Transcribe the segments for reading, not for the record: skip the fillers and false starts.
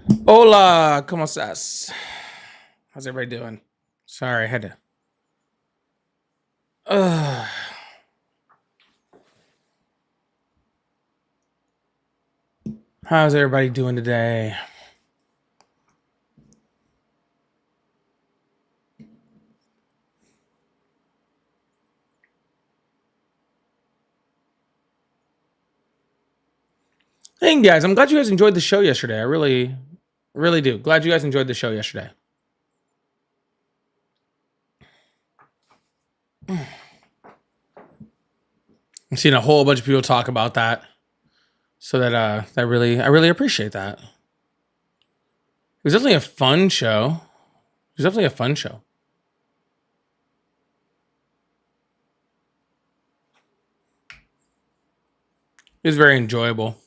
Hola, ¿cómo estás? How's everybody doing? Sorry, I had to. Uh, how's everybody doing today? Hey guys, I'm glad you guys enjoyed the show yesterday. I really do. Glad you guys enjoyed the show yesterday. I've seen a whole bunch of people talk about that, so I really appreciate that. It was definitely a fun show. It was definitely a fun show. It was very enjoyable.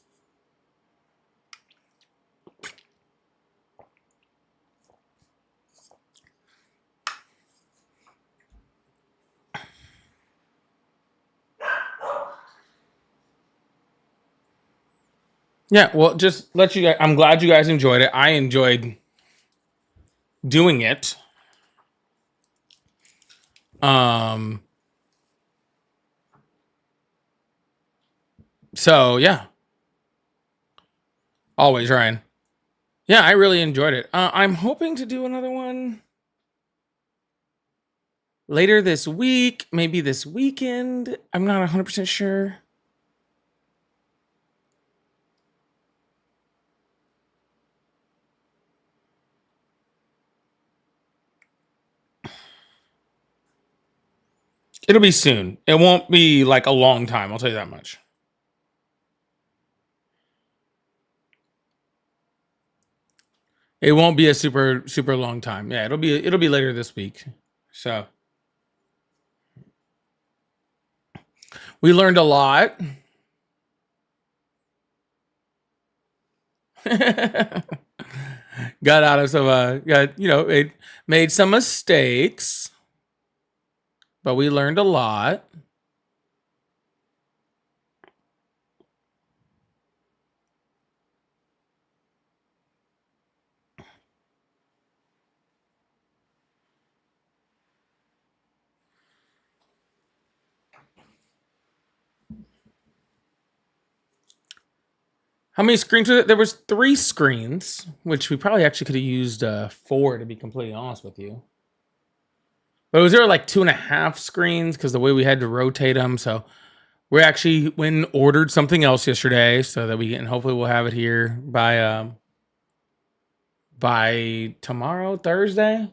Yeah, well, just let you guys. I'm glad you guys enjoyed it. I enjoyed doing it. Um. So yeah, always Ryan. Yeah, I really enjoyed it. I'm hoping to do another one later this week, maybe this weekend. I'm not 100% sure. It'll be soon. It won't be like a long time, I'll tell you that much. It won't be a super long time. Yeah, it'll be later this week. So, we learned a lot. Got out of some it made some mistakes, but we learned a lot. How many screens was it? There was 3 screens, which we probably actually could have used 4 to be completely honest with you. But it was there like 2.5 screens because the way we had to rotate them. So we actually went and ordered something else yesterday so that we can hopefully we'll have it here by tomorrow, Thursday.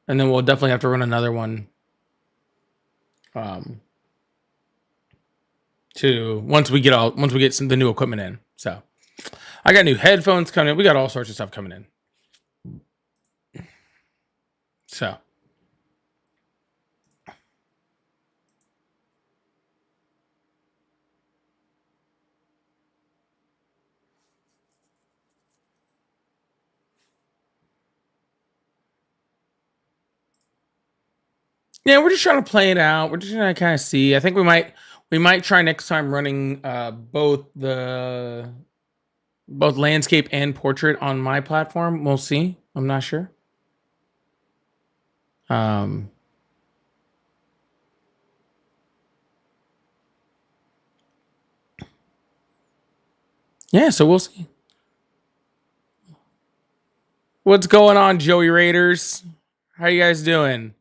And then we'll definitely have to run another one um to once we get the new equipment in. So I got new headphones coming in. We got all sorts of stuff coming in. So yeah, we're just trying to play it out. We're just trying to kind of see. I think we might try next time running both landscape and portrait on my platform. We'll see. I'm not sure. Um, yeah, so we'll see. What's going on, Joey Raiders? How you guys doing?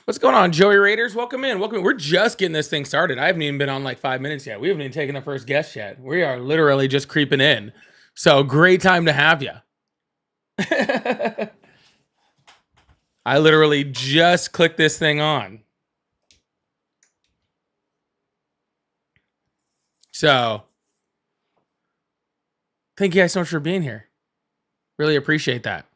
What's going on, Joey Raiders? Welcome in. Welcome in. We're just getting this thing started. I haven't even been on like 5 minutes yet. We haven't even taken the first guest yet. We are literally just creeping in. So great time to have you. I literally just clicked this thing on. So thank you guys so much for being here. Really appreciate that.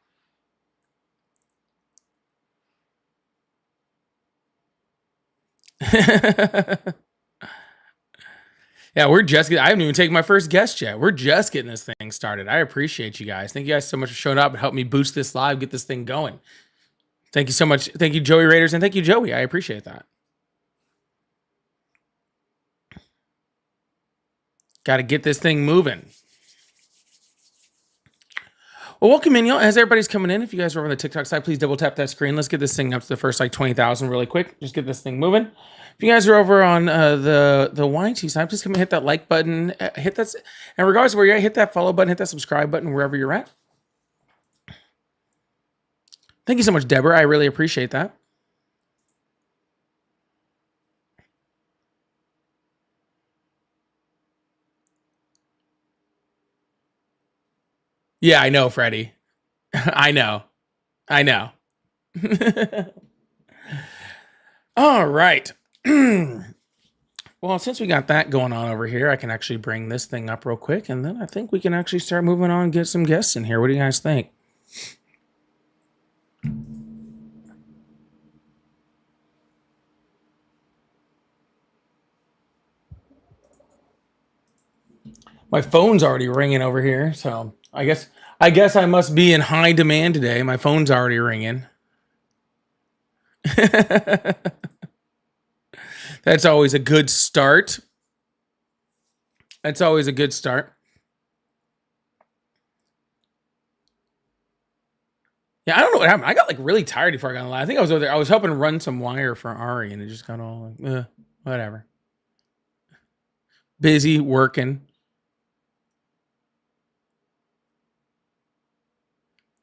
Yeah, we're just getting, I haven't even taken my first guest yet. We're just getting this thing started. I appreciate you guys. Thank you guys so much for showing up and helping me boost this live, get this thing going. Thank you so much. Thank you, Joey Raiders, and thank you, Joey. I appreciate that. Got to get this thing moving. Well, welcome in, y'all. As everybody's coming in, if you guys are over on the TikTok side, please double tap that screen. Let's get this thing up to the first like 20,000 really quick. Just get this thing moving. If you guys are over on the YT side, please come and hit that like button. Hit that, and regardless of where you're at, hit that follow button, hit that subscribe button wherever you're at. Thank you so much, Deborah. I really appreciate that. Yeah, I know, Freddie. I know. All right. Well, since we got that going on over here, I can actually bring this thing up real quick, and then I think we can actually start moving on and get some guests in here. What do you guys think? My phone's already ringing over here, so I guess I must be in high demand today. My phone's already ringing. That's always a good start. That's always a good start. Yeah, I don't know what happened. I got like really tired before I got on the line. I think I was over there. I was helping run some wire for Ari, and it just got all like, whatever. Busy working.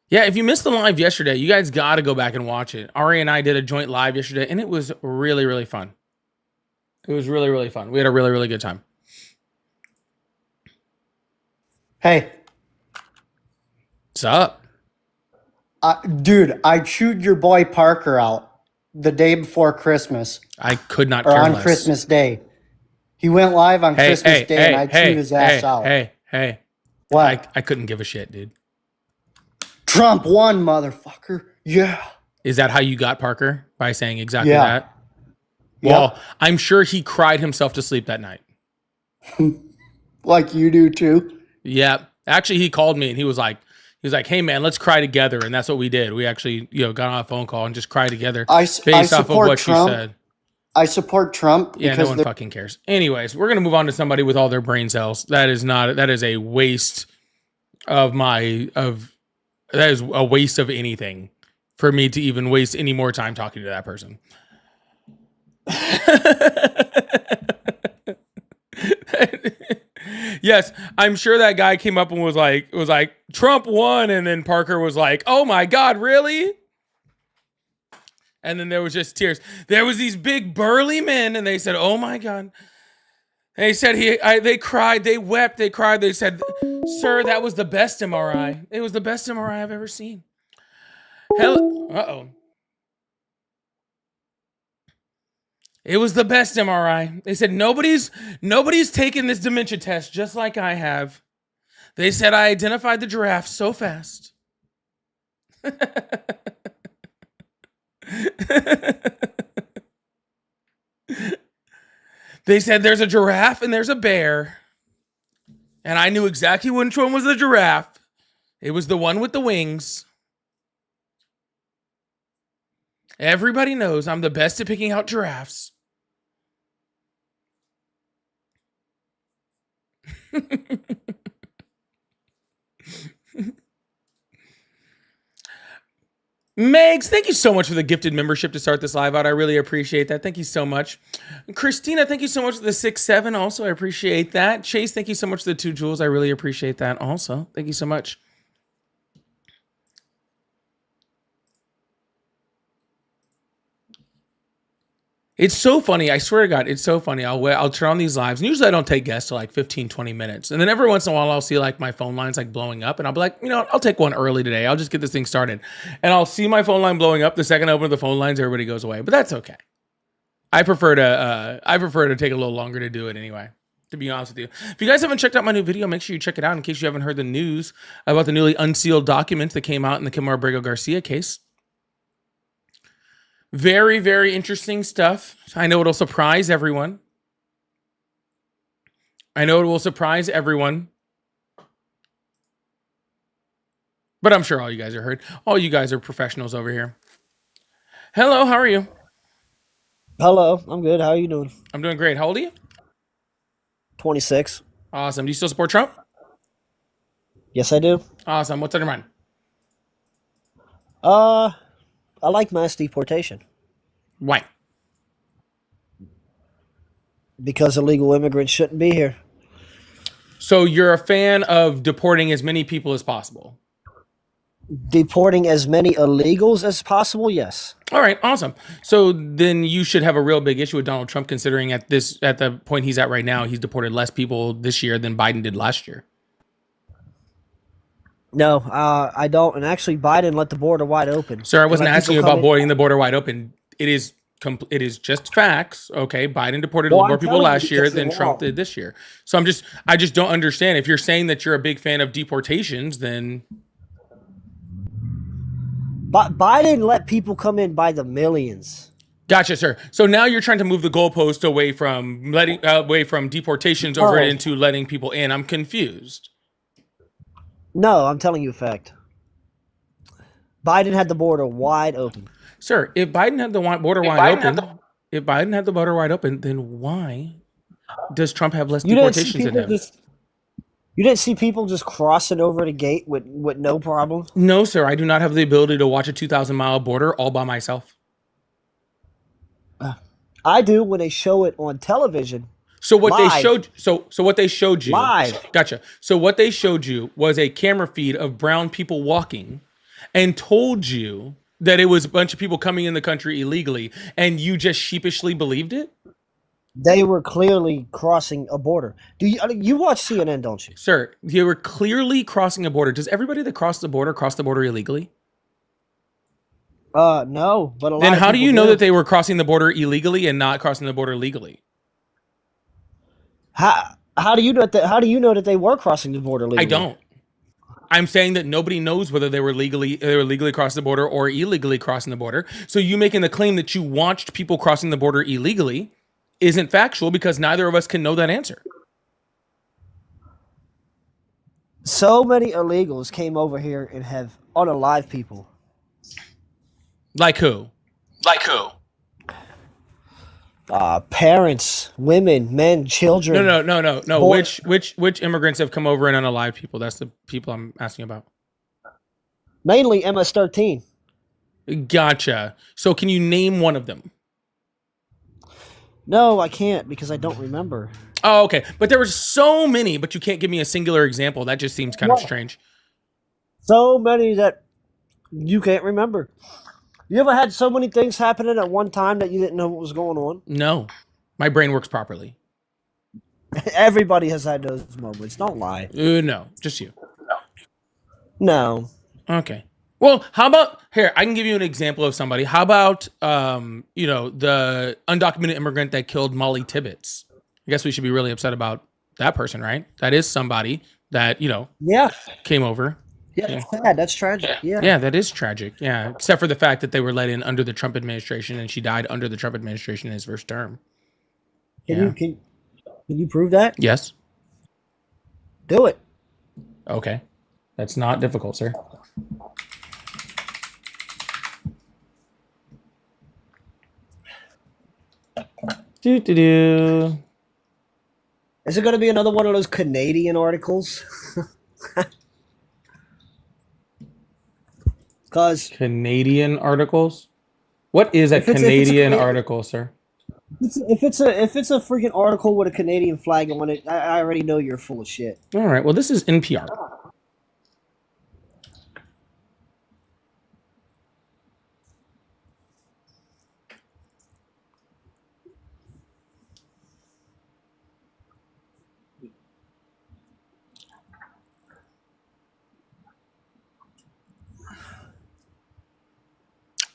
Yeah, if you missed the live yesterday, you guys got to go back and watch it. Ari and I did a joint live yesterday, and it was really, really fun. It was really, really fun. We had a really, really good time. Hey. What's up? Dude, I chewed your boy Parker out the day before Christmas. I could not or care on less. Christmas Day. He went live on Christmas Day, and I chewed his ass out. Hey. What? I couldn't give a shit, dude. Trump won, motherfucker. Yeah. Is that how you got Parker? By saying exactly that? Well, Yep. I'm sure he cried himself to sleep that night. Like you do too. Yeah. Actually, he called me and he was like, hey man, let's cry together. And that's what we did. We actually, got on a phone call and just cried together based off of what Trump. you said. I support Trump. Yeah, no one fucking cares. Anyways, we're gonna move on to somebody with all their brain cells. That is a waste of that is a waste of anything for me to even waste any more time talking to that person. Yes, I'm sure that guy came up and was like Trump won, and then Parker was like, "Oh my God, really?" And then there was just tears. There was these big burly men, and they said, "Oh my God." They said they cried, they wept, they cried. They said, "Sir, that was the best MRI. It was the best MRI I've ever seen." Uh-oh. It was the best MRI. They said nobody's taken this dementia test just like I have. They said I identified the giraffe so fast. They said there's a giraffe and there's a bear. And I knew exactly which one was the giraffe. It was the one with the wings. Everybody knows I'm the best at picking out giraffes. Megs, thank you so much for the gifted membership to start this live out. I really appreciate that. Thank you so much. Christina, thank you so much for the 6-7. Also, I appreciate that. Chase, thank you so much for the 2 jewels. I really appreciate that also. Thank you so much. It's so funny. I swear to God, it's so funny. I'll turn on these lives. And usually I don't take guests to like 15, 20 minutes. And then every once in a while, I'll see like my phone lines like blowing up. And I'll be like, I'll take one early today. I'll just get this thing started. And I'll see my phone line blowing up. The second I open the phone lines, everybody goes away. But that's okay. I prefer to take a little longer to do it anyway, to be honest with you. If you guys haven't checked out my new video, make sure you check it out in case you haven't heard the news about the newly unsealed documents that came out in the Kilmer Abrego Garcia case. Very, very interesting stuff. I know it'll surprise everyone. I know it will surprise everyone, but I'm sure all you guys are heard. All you guys are professionals over here. Hello, how are you? Hello, I'm good. How are you doing? I'm doing great. How old are you? 26. Awesome. Do you still support Trump? Yes, I do. Awesome. What's on your mind? Uh, I like mass deportation Why? because illegal immigrants shouldn't be here. So you're a fan of deporting as many people as possible. Deporting as many illegals as possible, yes. All right, awesome. So then you should have a real big issue with Donald Trump, considering at the point he's at right now, he's deported less people this year than Biden did last year. No, I don't. And actually, Biden let the border wide open. Sir, I And wasn't let asking people you come about in. boarding the border wide open. It is just facts. Okay, Biden deported Well, more I'm people telling you last year because than you're Trump wrong. did this year. So I just don't understand. If you're saying that you're a big fan of deportations, then Biden let people come in by the millions. gotcha, sir. So now you're trying to move the goalpost away from deportations over No, into letting people in. I'm confused. no, I'm telling you a fact. Biden had the border wide open. Sir, if Biden had the border wide open, then why does Trump have less You didn't see deportations than people him? just. You didn't see people just crossing over the gate with no problem. No, sir, I do not have the ability to watch a 2,000-mile border all by myself. I do when they show it on television. So what they Live. showed, so what they showed you, Live. gotcha. So what they showed you was a camera feed of brown people walking, and told you that it was a bunch of people coming in the country illegally, and you just sheepishly believed it, They were clearly crossing a border. You watch CNN, don't you? sir. They were clearly crossing a border. Does everybody that cross the border illegally? No, but a lot Then of how do people you know that they were crossing the border illegally and not crossing the border legally? How do you know that? How do you know that they were crossing the border legally? I don't. I'm saying that nobody knows whether they were legally crossing the border or illegally crossing the border. So you making the claim that you watched people crossing the border illegally isn't factual, because neither of us can know that answer. So many illegals came over here and have unalive people. Like who? Parents, women, men, children. No. Boy- Which immigrants have come over and unalive people? That's the people I'm asking about. Mainly MS-13. Gotcha. So can you name one of them? No, I can't because I don't remember. Oh, okay. But there were so many, but you can't give me a singular example. That just seems kind of What? strange. So many that you can't remember. You ever had so many things happening at one time that you didn't know what was going on? No. My brain works properly. Everybody has had those moments. Don't lie. No, just you. No. Okay. Well, how about here? I can give you an example of somebody. How about the undocumented immigrant that killed Molly Tibbetts? I guess we should be really upset about that person, right? That is somebody that Yeah. came over. Yeah, that's sad. That's tragic. Yeah. Yeah, that is tragic. Yeah, except for the fact that they were let in under the Trump administration, and she died under the Trump administration in his first term. Yeah. Can you prove that? Yes. Do it. Okay. That's not difficult, sir. Do. Is it going to be another one of those Canadian articles? Because Canadian articles? What is a If it's a Canadian Canadian- article, sir? if it's a freaking article with a Canadian flag on it, I already know you're full of shit. All right. Well, this is NPR.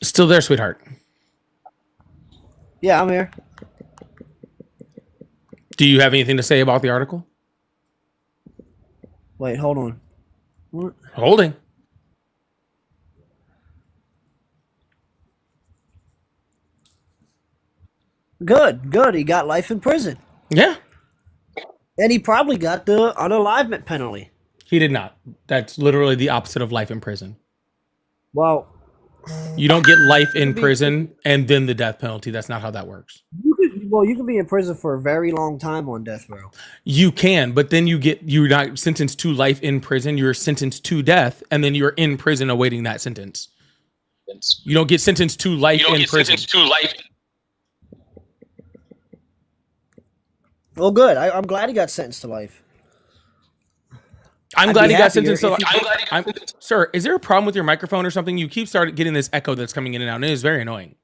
Still there, sweetheart. Yeah, I'm here. Do you have anything to say about the article? Wait, hold on. What? Holding. Good. He got life in prison. Yeah. And he probably got the unalivement penalty. He did not. That's literally the opposite of life in prison. Well, You don't get life in prison and then the death penalty. That's not how that works. you can be in prison for a very long time on death row. You can, but then you're not sentenced to life in prison. You're sentenced to death, and then you're in prison awaiting that sentence. You don't get sentenced to life in prison. Well, good. I'm glad he got sentenced to life. I'm I'd glad be he got happier sentenced to if life. he- Sir, is there a problem with your microphone or something? You keep getting this echo that's coming in and out, and it is very annoying.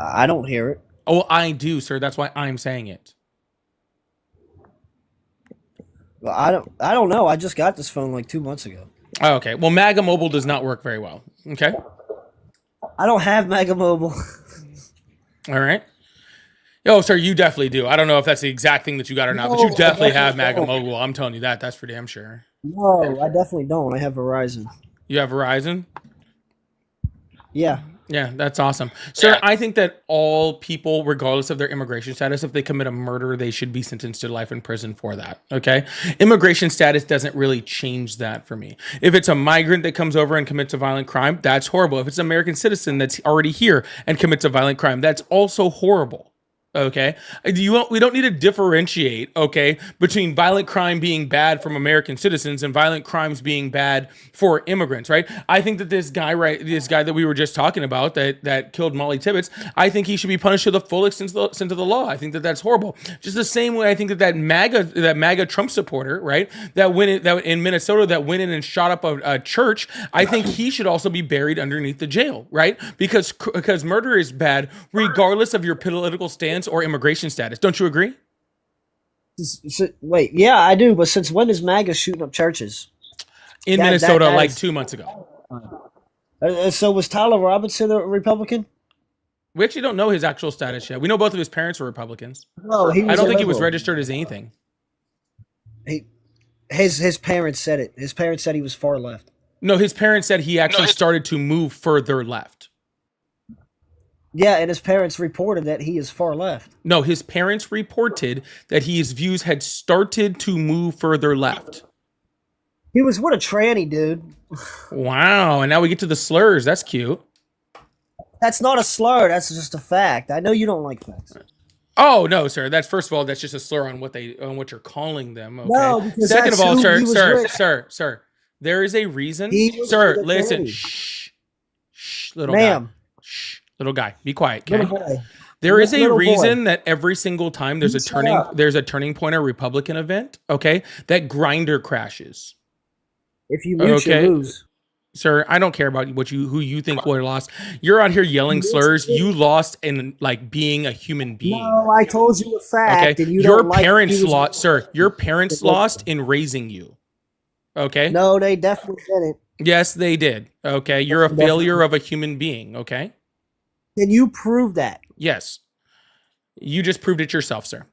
I don't hear it. Oh, I do, sir. That's why I'm saying it. Well, I don't know. I just got this phone like 2 months ago. Oh, okay. Well, MAGA Mobile does not work very well. Okay. I don't have Mega Mobile. All right. Oh, sir, you definitely do. I don't know if that's the exact thing that you got or not, but you No, I definitely have definitely MAGA don't. Mobile. I'm telling you that. That's for damn sure. No, I definitely don't. I have Verizon. You have Verizon? Yeah. Yeah, that's awesome. Sir, I think that all people, regardless of their immigration status, if they commit a murder, they should be sentenced to life in prison for that. Okay? Immigration status doesn't really change that for me. If it's a migrant that comes over and commits a violent crime, that's horrible. If it's an American citizen that's already here and commits a violent crime, that's also horrible. Okay, we don't need to differentiate, okay, between violent crime being bad from American citizens and violent crimes being bad for immigrants, right? I think that this guy that we were just talking about that killed Molly Tibbetts, I think he should be punished to the full extent of the law. I think that that's horrible. Just the same way I think that MAGA Trump supporter, right, that in Minnesota that went in and shot up a church, I think he should also be buried underneath the jail, right? Because murder is bad regardless of your political stance or immigration status. Don't you agree? Wait, yeah, I do. But since when is MAGA shooting up churches? In Minnesota, like 2 months ago. So was Tyler Robinson a Republican? We actually don't know his actual status yet. We know both of his parents were Republicans. No, he was I don't a think he was liberal. registered as anything. His parents said it. His parents said he was far left. No, his parents said he actually started to move further left. Yeah, and his parents reported that he is far left. No, his parents reported that his views had started to move further left. He was what a tranny, dude. Wow, and now we get to the slurs. That's cute. That's not a slur. That's just a fact. I know you don't like facts. Oh no, sir. That's first of all, that's just a slur on what you're calling them. Okay. No, because Second that's of all, who sir, he was sir, with. sir, sir. There is a reason. He was Sir, with a listen. tranny. Shh, little guy. Ma'am, Little guy. Be quiet. Okay. little boy. There is a Little boy. reason that every single time there's You shut there's up. a turning point or Republican event, okay, that grinder crashes. If you lose, Okay. you lose. Sir, I don't care about who you think would have lost. You're out here yelling slurs. You lost in like being a human being. No, I told you a fact, Okay. and you Your don't like. parents he was- lost, sir. Your parents lost in raising you. Okay. No, they definitely didn't. Yes, they did. Okay. You're a Definitely. failure of a human being. Okay. Can you prove that? Yes. You just proved it yourself, sir.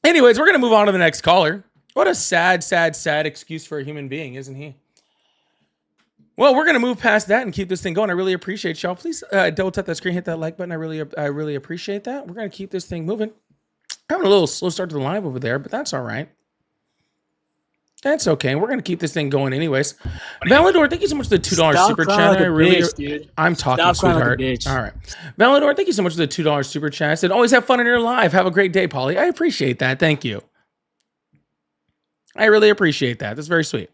Anyways, we're going to move on to the next caller. What a sad, sad, sad excuse for a human being, isn't he? Well, we're going to move past that and keep this thing going. I really appreciate y'all. Please double tap that screen, hit that like button. I really appreciate that. We're going to keep this thing moving. Having a little slow start to the live over there, but that's all right. That's okay. We're going to keep this thing going anyways. Valador, thank you so much for the $2 super chat. Dude. I'm talking, Stop crying like a sweetheart. bitch. All right. Valador, thank you so much for the $2 super chat. I said, always have fun in your live. Have a great day, Polly. I appreciate that. Thank you. I really appreciate that. That's very sweet.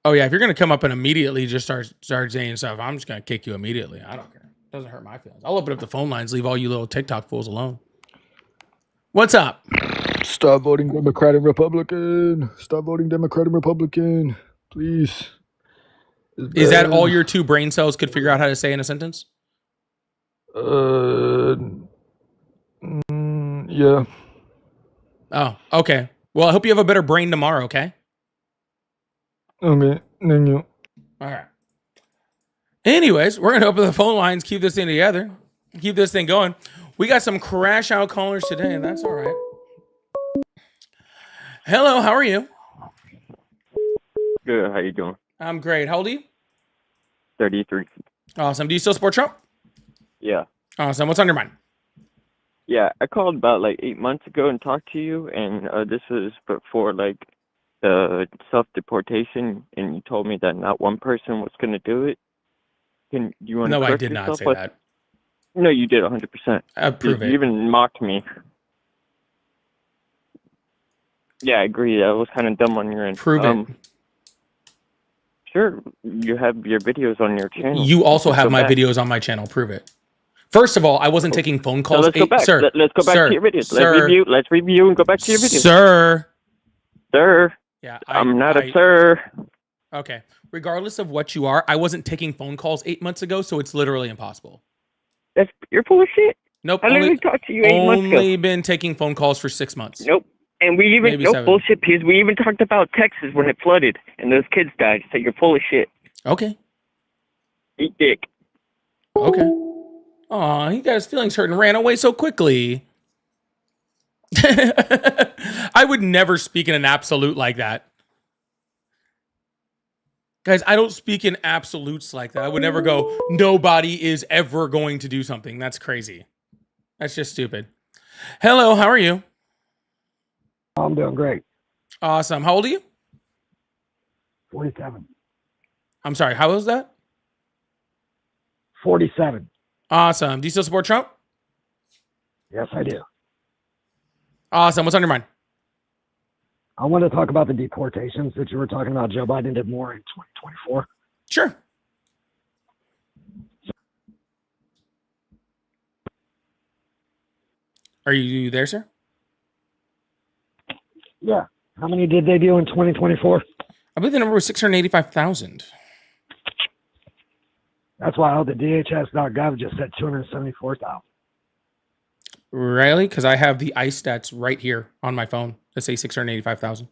Oh, yeah. If you're going to come up and immediately just start saying stuff, I'm just going to kick you immediately. I don't care. It doesn't hurt my feelings. I'll open up the phone lines, leave all you little TikTok fools alone. What's up? Stop voting Democrat and Republican. Stop voting Democrat and Republican. Please. It's Is that bad. all your two brain cells could figure out how to say in a sentence? Yeah. Oh, okay. Well, I hope you have a better brain tomorrow, okay? Okay. Thank you. All right. Anyways, we're going to open the phone lines, keep this thing together, keep this thing going. We got some crash out callers today, and that's all right. Hello, how are you? Good. How you doing? I'm great. How old are you? 33. Awesome. Do you still support Trump? Yeah. Awesome. What's on your mind? Yeah, I called about like 8 months ago and talked to you, and this was before like the self-deportation, and you told me that not one person was gonna do it. Can you want to No, I correct did not yourself? say that. No, you did 100%. Prove You it. even mocked me. Yeah, I agree. That was kind of dumb on your end. Prove it. Sure, you have your videos on your channel. You also Let's have go my back. videos on my channel. Prove it. First of all, I wasn't taking phone So calls. let's go back. Sir, Let's go back sir, to your videos. sir, Let's review and go back to your videos. Sir. Sir, Yeah, I'm not a sir. Okay. Regardless of what you are, I wasn't taking phone calls 8 months ago, so it's literally impossible. You're full of shit. Nope. I literally talked to you 8 months ago. Only been taking phone calls for 6 months. Nope. And we even Maybe no 7. bullshit because we even talked about Texas when it flooded and those kids died. So you're full of shit. Okay. Eat dick. Okay. Aw, he got his feelings hurt and ran away so quickly. I would never speak in an absolute like that. Guys, I don't speak in absolutes like that. I would never go, nobody is ever going to do something. That's crazy. That's just stupid. Hello, how are you? I'm doing great. Awesome. How old are you? 47. I'm sorry, how was that? 47. Awesome. Do you still support Trump? Yes, I do. Awesome. What's on your mind? I want to talk about the deportations that you were talking about. Joe Biden did more in 2024. Sure. Are you there, sir? Yeah. How many did they do in 2024? I believe the number was 685,000. That's why the DHS.gov just said 274,000. Really? Because I have the ICE stats right here on my phone that say 685,000.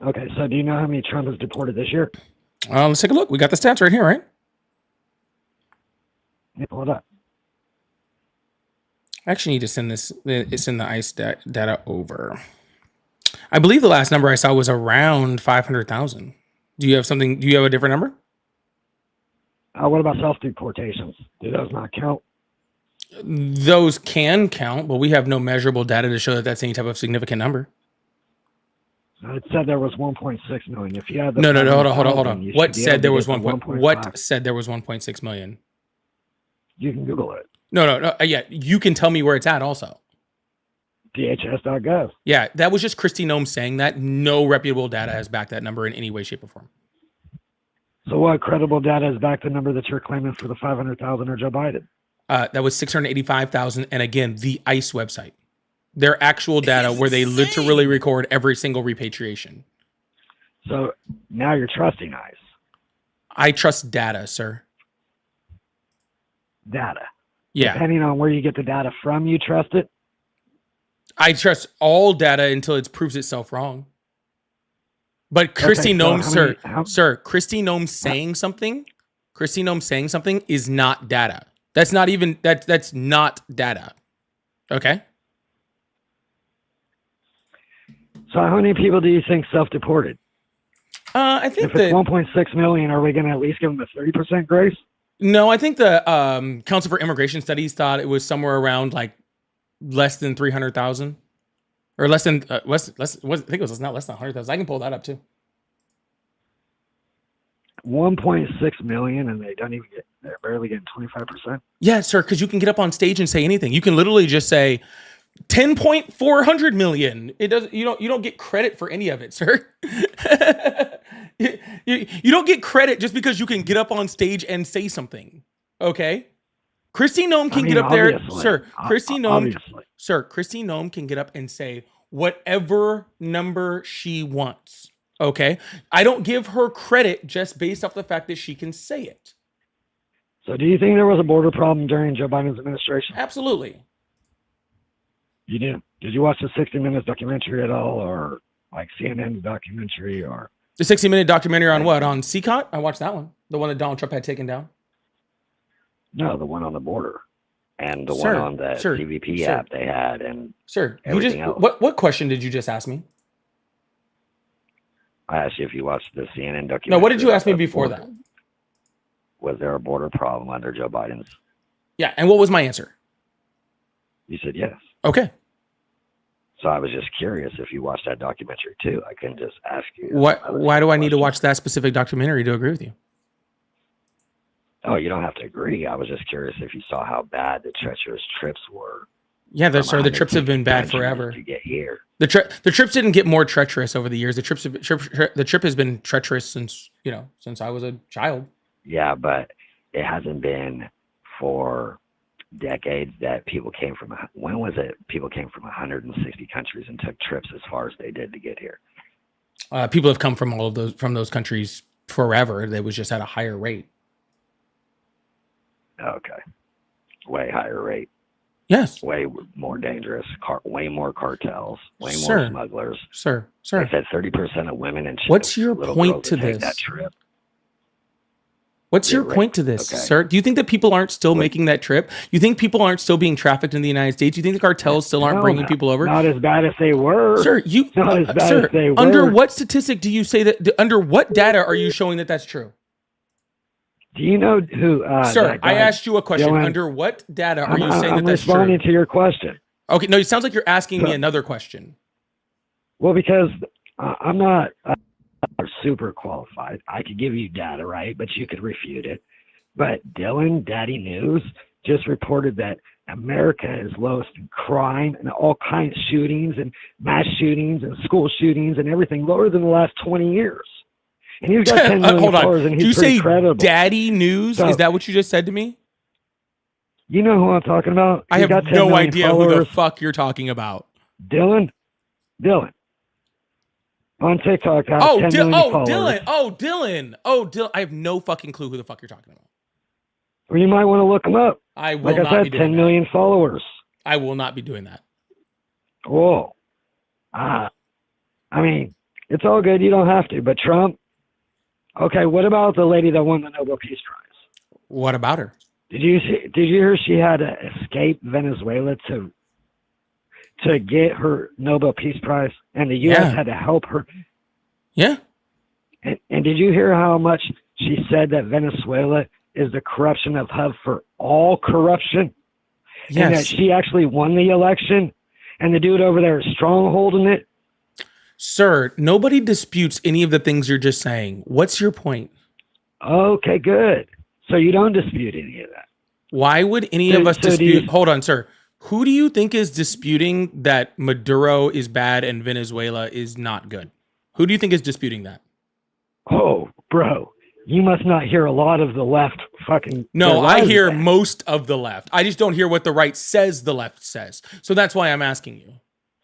Okay, so do you know how many Trump has deported this year? Let's take a look. We got the stats right here, right? Let me pull it up. I actually need to send the ICE data over. I believe the last number I saw was around 500,000. Do you have a different number? What about self-deportations? Do those not count? Those can count, but we have no measurable data to show that that's any type of significant number. It said there was 1.6 million. If you had the No, hold on. 500,000, you What should be said able there to was get the 1. 1.5. What said there was 1.6 million? You can Google it. No. Yeah, you can tell me where it's at also. DHS.gov. Yeah, that was just Kristi Noem saying that. No reputable data has backed that number in any way, shape, or form. So what credible data is back the number that you're claiming for the 500,000 or Joe Biden? That was 685,000. And again, the ICE website. Their actual data where they literally record every single repatriation. So now you're trusting ICE. I trust data, sir. Data. Yeah. Depending on where you get the data from, you trust it? I trust all data until it proves itself wrong. But Kristi Noem, Kristi Noem saying something is not data. That's not even that's not data. Okay? So how many people do you think self-deported? I think if it's 1.6 million, are we going to at least give them a 30% grace? No, I think the Council for Immigration Studies thought it was somewhere around like less than 300,000 or less than I think it was not less than 100,000. I can pull that up too. 1.6 million, and they're barely getting 25%. Yeah, sir, because you can get up on stage and say anything. You can literally just say 10.400 million. It does. You don't get credit for any of it, sir. you don't get credit just because you can get up on stage and say something. Okay. Kristi Noem can get up there, sir. Kristi Noem can get up and say whatever number she wants. Okay. I don't give her credit just based off the fact that she can say it. So do you think there was a border problem during Joe Biden's administration? Absolutely. You did. Did you watch the 60 Minutes documentary at all, or like CNN's documentary, or the 60-minute documentary on what? On CCOT? I watched that one. The one that Donald Trump had taken down. No, the one on the border, and the one on the CBP app they had, and everything else. What question did you just ask me? I asked you if you watched the CNN documentary. No, what did you ask me before that? Was there a border problem under Joe Biden's? Yeah, and what was my answer? You said yes. Okay. So I was just curious if you watched that documentary too. I couldn't just ask you. Why do I need to watch that specific documentary to agree with you? Oh, you don't have to agree. I was just curious if you saw how bad the treacherous trips were. Yeah, sir. The trips have been bad forever. To get here. The trips didn't get more treacherous over the years. The trip has been treacherous since I was a child. Yeah, but it hasn't been for decades that people came from. When was it? People came from 160 countries and took trips as far as they did to get here. People have come from those countries forever. They was just at a higher rate. Okay, way higher rate. Yes. Way more dangerous. Way more cartels. Way more smugglers. Sir. They said 30% of women and what's your point to this? That trip. What's your point to this, sir? Do you think that people aren't still making that trip? You think people aren't still being trafficked in the United States? You think the cartels still aren't bringing people over? Not as bad as they were. Sir, not as bad as they were. Under what statistic do you say that? Under what data are you showing that that's true? Do you know who? Sir, I asked you a question. Dylan, under what data are you saying that that's true? I'm responding to your question. Okay, no, it sounds like you're asking me another question. Well, because I'm not super qualified. I could give you data, right? But you could refute it. But Dylan, Daddy News, just reported that America is lowest in crime and all kinds of shootings and mass shootings and school shootings and everything, lower than the last 20 years. And he's got 10 million followers, and he's pretty credible. Daddy News? So, is that what you just said to me? You know who I'm talking about? I have no idea who the fuck you're talking about. Dylan? On TikTok, has 10 million followers. Dylan. I have no fucking clue who the fuck you're talking about. Well, you might want to look him up. I will not be doing that. Like I said, 10 million followers. I will not be doing that. Whoa. I mean, it's all good. You don't have to. But Trump, okay, what about the lady that won the Nobel Peace Prize? What about her? Did you hear she had to escape Venezuela to get her Nobel Peace Prize, and the U.S. had to help her? Yeah. And did you hear how much she said that Venezuela is the corruption of hub for all corruption? Yes. And that she actually won the election, and the dude over there is strongholding it? Sir, nobody disputes any of the things you're just saying. What's your point? Okay, good. So you don't dispute any of that. Why would any of us dispute? Hold on, sir. Who do you think is disputing that Maduro is bad and Venezuela is not good? Who do you think is disputing that? Oh, bro. You must not hear a lot of the left fucking... No, I hear most of the left. I just don't hear what the right says the left says. So that's why I'm asking you.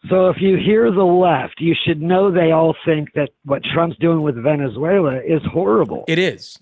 So if you hear the left, you should know they all think that what Trump's doing with Venezuela is horrible. It is.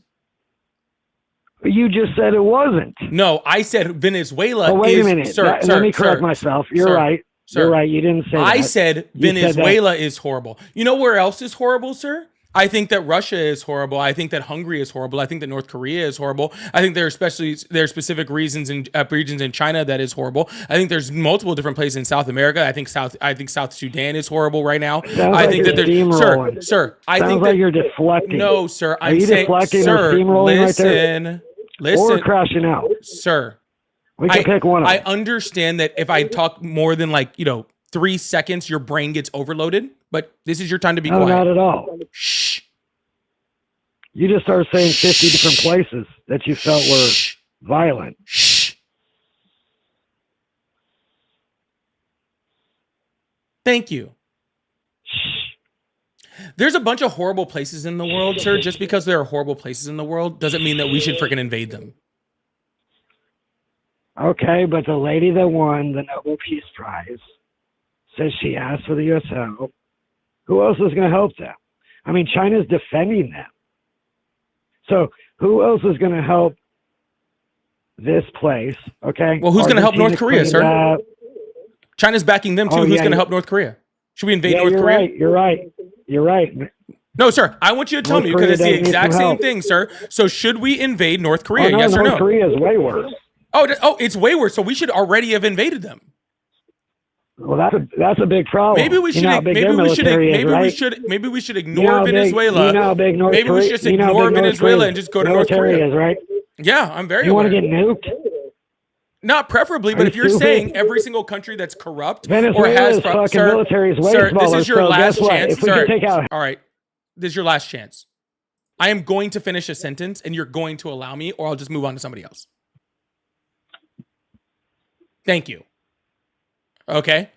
But you just said it wasn't. No, I said Venezuela is... Oh, wait a minute. Let me correct myself. You're right. You're right. You didn't say that. I said Venezuela is horrible. You know where else is horrible, sir? I think that Russia is horrible. I think that Hungary is horrible. I think that North Korea is horrible. I think there are specific regions in China that is horrible. I think there's multiple different places in South America. I think South Sudan is horrible right now. I think that there's sir. I think that you're deflecting. No, sir. Are you deflecting or steamrolling right there? Listen, or crashing out, sir. We can pick one. I understand that if I talk more than 3 seconds, your brain gets overloaded. But this is your time to be quiet. No, not at all. Shh. You just started saying 50 different places that you felt were violent. Shh. Thank you. Shh. There's a bunch of horrible places in the world, sir. Just because there are horrible places in the world doesn't mean that we should freaking invade them. Okay, but the lady that won the Nobel Peace Prize says she asked for the U.S. help. Who else is going to help them? I mean, China's defending them. So who else is going to help this place? Okay. Well, who's going to help North Korea, sir? China's backing them too. Who's going to help North Korea? Should we invade North Korea? You're right. No, sir. I want you to tell me because it's the exact same thing, sir. So should we invade North Korea? Yes or no? North Korea is way worse. Oh, it's way worse. So we should already have invaded them. Well, that's a big problem. Maybe we should ignore Venezuela. You know how big North Maybe we should just ignore Venezuela and just go to North Korea. Is, right? Yeah, I'm very. You want to get nuked? Not preferably, but Are if you you're stupid? saying every single country that's corrupt or Venezuela's has fucking sir, military is way sir, smaller. this is your so last guess what? chance. If we Sir, can take out, all right, this is your last chance. I am going to finish a sentence, and you're going to allow me, or I'll just move on to somebody else. Thank you. Okay,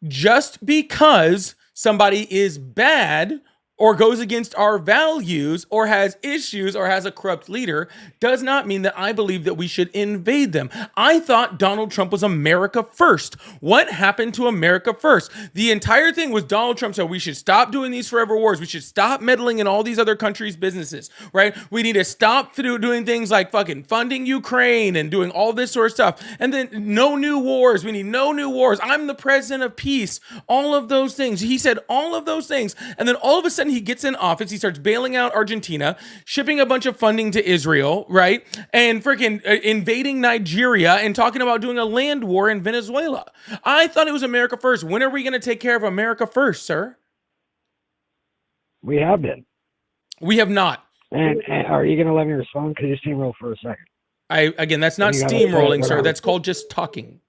just because somebody is bad or goes against our values or has issues or has a corrupt leader does not mean that I believe that we should invade them. I thought Donald Trump was America first. What happened to America first? The entire thing was Donald Trump said we should stop doing these forever wars. We should stop meddling in all these other countries' businesses, right? We need to stop doing things like fucking funding Ukraine and doing all this sort of stuff. And then no new wars. We need no new wars. I'm the president of peace. All of those things. He said all of those things. And then all of a sudden he gets in office. He starts bailing out Argentina, shipping a bunch of funding to Israel, right? And freaking invading Nigeria and talking about doing a land war in Venezuela. I thought it was America first. When are we going to take care of America first, sir? we have been. We have not. And are you going to let me respond? Because you steamroll for a second. Again, that's not You gotta steamrolling, say sir. whatever. That's called just talking.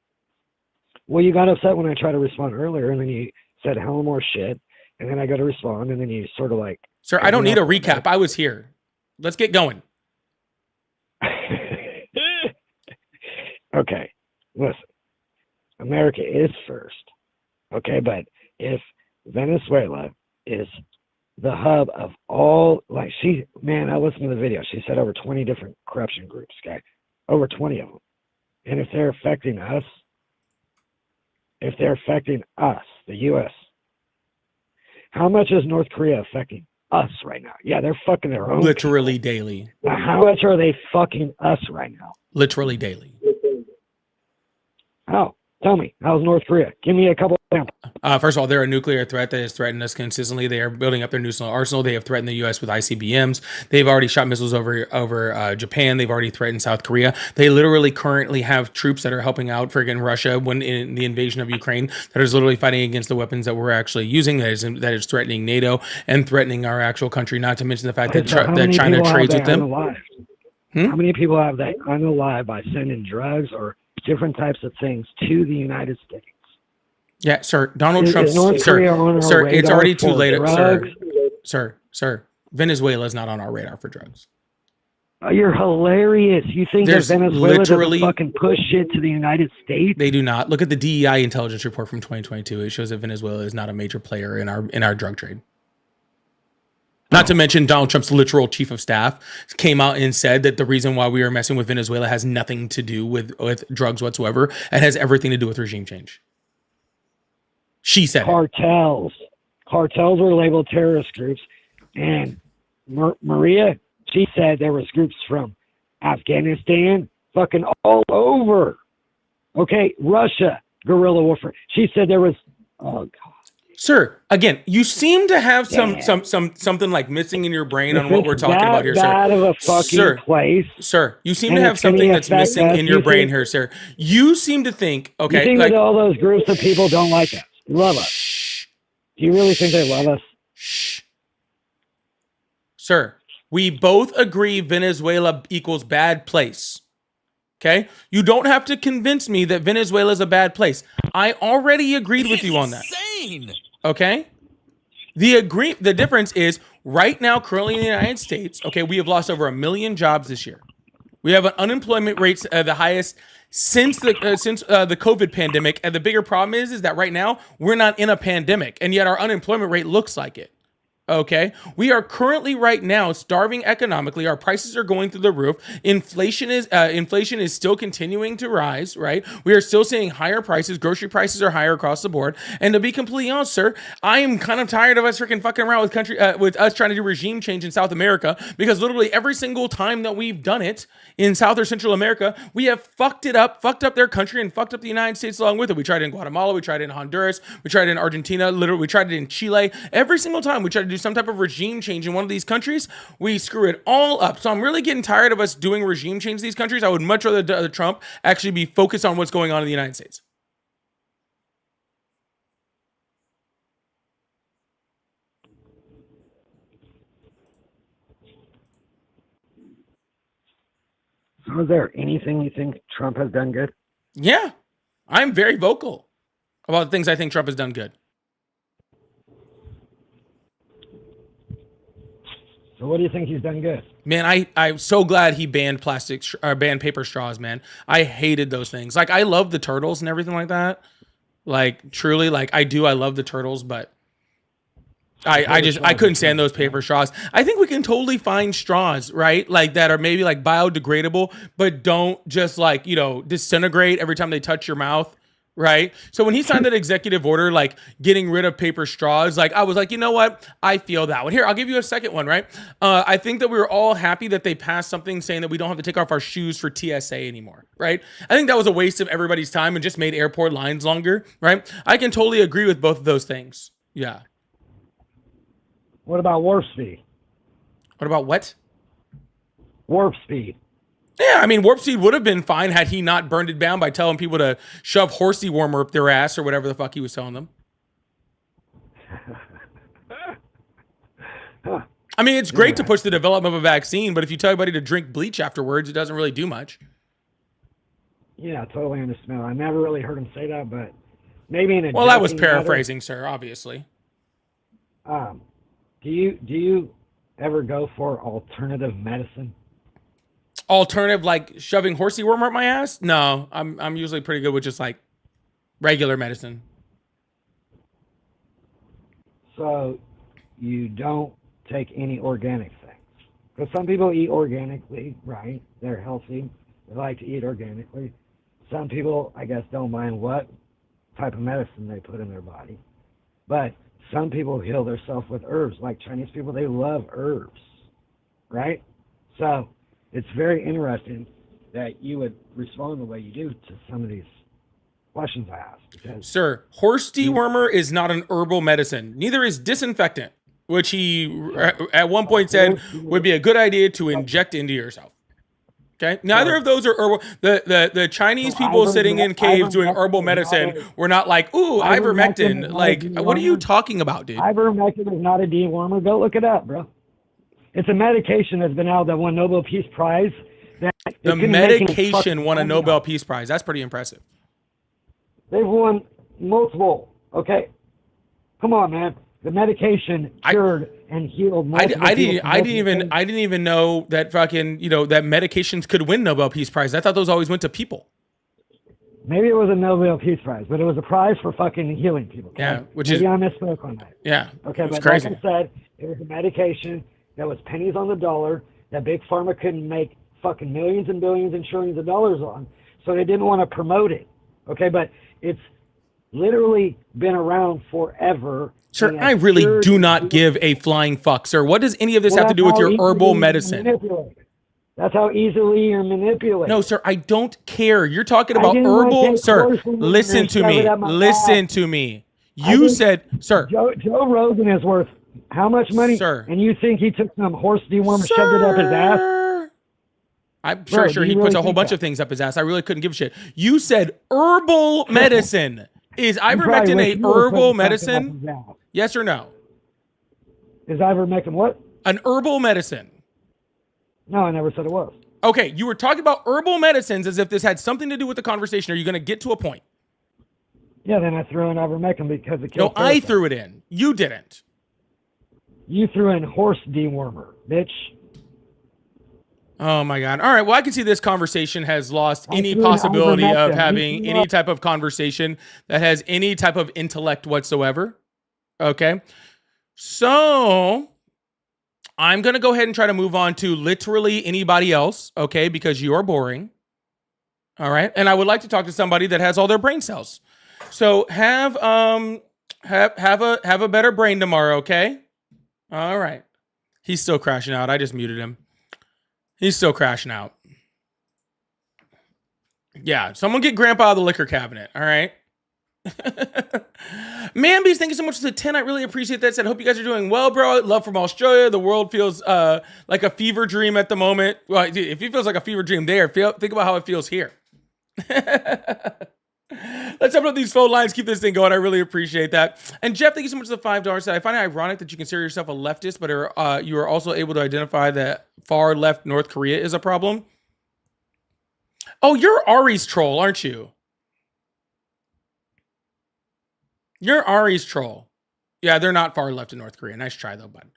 Well, you got upset when I tried to respond earlier, and then you said hell more shit, and then I go to respond, and then you sort of like. Sir, I don't need a recap. I was here. Let's get going. Okay, listen. America is first. Okay, but if Venezuela is the hub of all, like I listened to the video. She said over 20 different corruption groups, okay? Over 20 of them. And if they're affecting us, the U.S., how much is North Korea affecting us right now? Yeah, they're fucking their own. Literally daily. Now, how much are they fucking us right now? Literally daily. How? Tell me. How's North Korea? Give me a couple examples. First of all, they're a nuclear threat that has threatened us consistently. They are building up their nuclear arsenal. They have threatened the U.S. with ICBMs. They've already shot missiles over Japan. They've already threatened South Korea. They literally currently have troops that are helping out friggin' Russia when in the invasion of Ukraine that is literally fighting against the weapons that we're actually using. That is threatening NATO and threatening our actual country. Not to mention the fact that China trades with them. How many people have that unalive by sending drugs or different types of things to the United States? Yeah, sir. Donald Trump, Is North Korea on our sir. It's radar already too for late, drugs? sir. Venezuela is not on our radar for drugs. Oh, you're hilarious. You think There's that Venezuela literally- doesn't fucking push shit to the United States? They do not. Look at the DEI intelligence report from 2022. It shows that Venezuela is not a major player in our drug trade. Not to mention Donald Trump's literal chief of staff came out and said that the reason why we are messing with Venezuela has nothing to do with drugs whatsoever and has everything to do with regime change. She said it. Cartels were labeled terrorist groups, and Maria, she said there was groups from Afghanistan, fucking all over. Okay, Russia, guerrilla warfare. She said there was. Oh God. Sir, again, you seem to have Yeah. something like missing in your brain on If what it's we're talking that about here, bad sir. of a fucking place. Sir, you seem And to have it's gonna something that's affect missing us, in your you brain think- here, sir. You seem to think, You okay, think like that all those groups of people don't like us, love us? shh, Do you really think they love us? shh. Sir, we both agree Venezuela equals bad place. Okay? You don't have to convince me that Venezuela is a bad place. I already agreed with you on that. Okay? The difference is right now, currently in the United States, okay, we have lost over 1 million jobs this year. We have an unemployment rate the highest since the COVID pandemic. And the bigger problem is that right now we're not in a pandemic, and yet our unemployment rate looks like it. Okay, we are currently right now starving economically. Our prices are going through the roof. Inflation is still continuing to rise. Right, we are still seeing higher prices. Grocery prices are higher across the board. And to be completely honest, sir, I am kind of tired of us freaking fucking around with us trying to do regime change in South America, because literally every single time that we've done it in South or Central America, we have fucked up their country and fucked up the United States along with it. We tried it in Guatemala, we tried it in Honduras, we tried it in Argentina, literally we tried it in Chile. Every single time we tried to do some type of regime change in one of these countries, we screw it all up. So I'm really getting tired of us doing regime change in these countries. I would much rather Trump actually be focused on what's going on in the United States. So is there anything you think Trump has done good? Yeah, I'm very vocal about the things I think Trump has done good. So what do you think he's done good? Man, I'm so glad he banned banned paper straws, man. I hated those things. Like, I love the turtles and everything like that. Like, truly, like, I love the turtles, but I couldn't stand those paper straws. I think we can totally find straws, right? Like, that are maybe like biodegradable, but don't just like, disintegrate every time they touch your mouth. Right. So when he signed that executive order, like getting rid of paper straws, like I was like, you know what? I feel that one. Here, I'll give you a second one. Right. I think that we were all happy that they passed something saying that we don't have to take off our shoes for TSA anymore. Right. I think that was a waste of everybody's time and just made airport lines longer. Right. I can totally agree with both of those things. Yeah. What about warp speed? What about what? Warp speed. Yeah, I mean, warp speed would have been fine had he not burned it down by telling people to shove horsey warmer up their ass or whatever the fuck he was telling them. I mean, it's great to push the development of a vaccine, but if you tell everybody to drink bleach afterwards, it doesn't really do much. Yeah, totally understand. I never really heard him say that, but maybe in a Well, that was joking manner. paraphrasing, sir, obviously. Do you ever go for alternative medicine? Alternative, like shoving horsey warmer up my ass? No, I'm usually pretty good with just like regular medicine. So you don't take any organic things? Because some people eat organically, right? They're healthy. They like to eat organically. Some people, I guess, don't mind what type of medicine they put in their body. But some people heal themselves with herbs. Like Chinese people, they love herbs, right? So it's very interesting that you would respond the way you do to some of these questions I asked. Because Sir, horse dewormer is not an herbal medicine. Neither is disinfectant, which he at one point said would be a good idea to inject into yourself. Okay, neither of those are herbal. The Chinese people sitting in caves doing herbal medicine were not like, ooh, ivermectin. Like, what are you talking about, dude? ivermectin is not a dewormer. Go look it up, bro. It's a medication that's been out that won Nobel Peace Prize. That it The didn't make any medication fucking won a money Nobel off. Peace Prize. That's pretty impressive. They've won multiple. Okay, come on, man. The medication cured and healed multiple I people from multiple things. didn't even know that fucking that medications could win Nobel Peace Prize. I thought those always went to people. Maybe it was a Nobel Peace Prize, but it was a prize for fucking healing people. Okay? Yeah, which Maybe is I misspoke on that. yeah. Okay, it's but crazy. like I said, it was a medication that was pennies on the dollar that Big Pharma couldn't make fucking millions and billions and trillions of dollars on, so they didn't want to promote it. Okay, but it's literally been around forever. Sir, and I it's really cured do not people. give a flying fuck, sir. What does any of this Well, have to that's do with how your easily herbal you're medicine? manipulated. That's how easily you're manipulated. No, sir, I don't care. You're talking I about didn't wanna herbal, take sir. coercion Listen and to shove me. it up my Listen ass. to me. I You think said, sir, Joe Rogan is worth how much money? Sir. And you think he took some horse dewormer, shoved it up his ass? Sir. I'm Bro, sure do he you puts really a whole think bunch that? of things up his ass. I really couldn't give a shit. You said herbal medicine. Is You probably ivermectin wish a you would've put herbal something up medicine? his ass. Yes or no? Is ivermectin what? An herbal medicine. No, I never said it was. Okay, you were talking about herbal medicines as if this had something to do with the conversation. Are you going to get to a point? Yeah, then I threw in ivermectin because it No, killed I parasites. threw it in. You didn't. You threw in horse dewormer, bitch. Oh my God. All right. Well, I can see this conversation has lost I any threw in possibility of ivermectin. having You any know- type of conversation that has any type of intellect whatsoever. Okay. So I'm going to go ahead and try to move on to literally anybody else. Okay. Because you are boring. All right. And I would like to talk to somebody that has all their brain cells. So have a better brain tomorrow. Okay. All right. He's still crashing out. I just muted him. He's still crashing out. Yeah, someone get Grandpa out of the liquor cabinet. All right. Manbees, thank you so much for the 10. I really appreciate that. Said, hope you guys are doing well, bro. Love from Australia. The world feels like a fever dream at the moment. Well, if it feels like a fever dream there, think about how it feels here. Let's open up these phone lines. Keep this thing going. I really appreciate that. And Jeff, thank you so much for the $5. I find it ironic that you consider yourself a leftist, but you are also able to identify that far left North Korea is a problem. Oh, you're Ari's troll, aren't you? You're Ari's troll. Yeah, they're not far left in North Korea. Nice try, though, bud.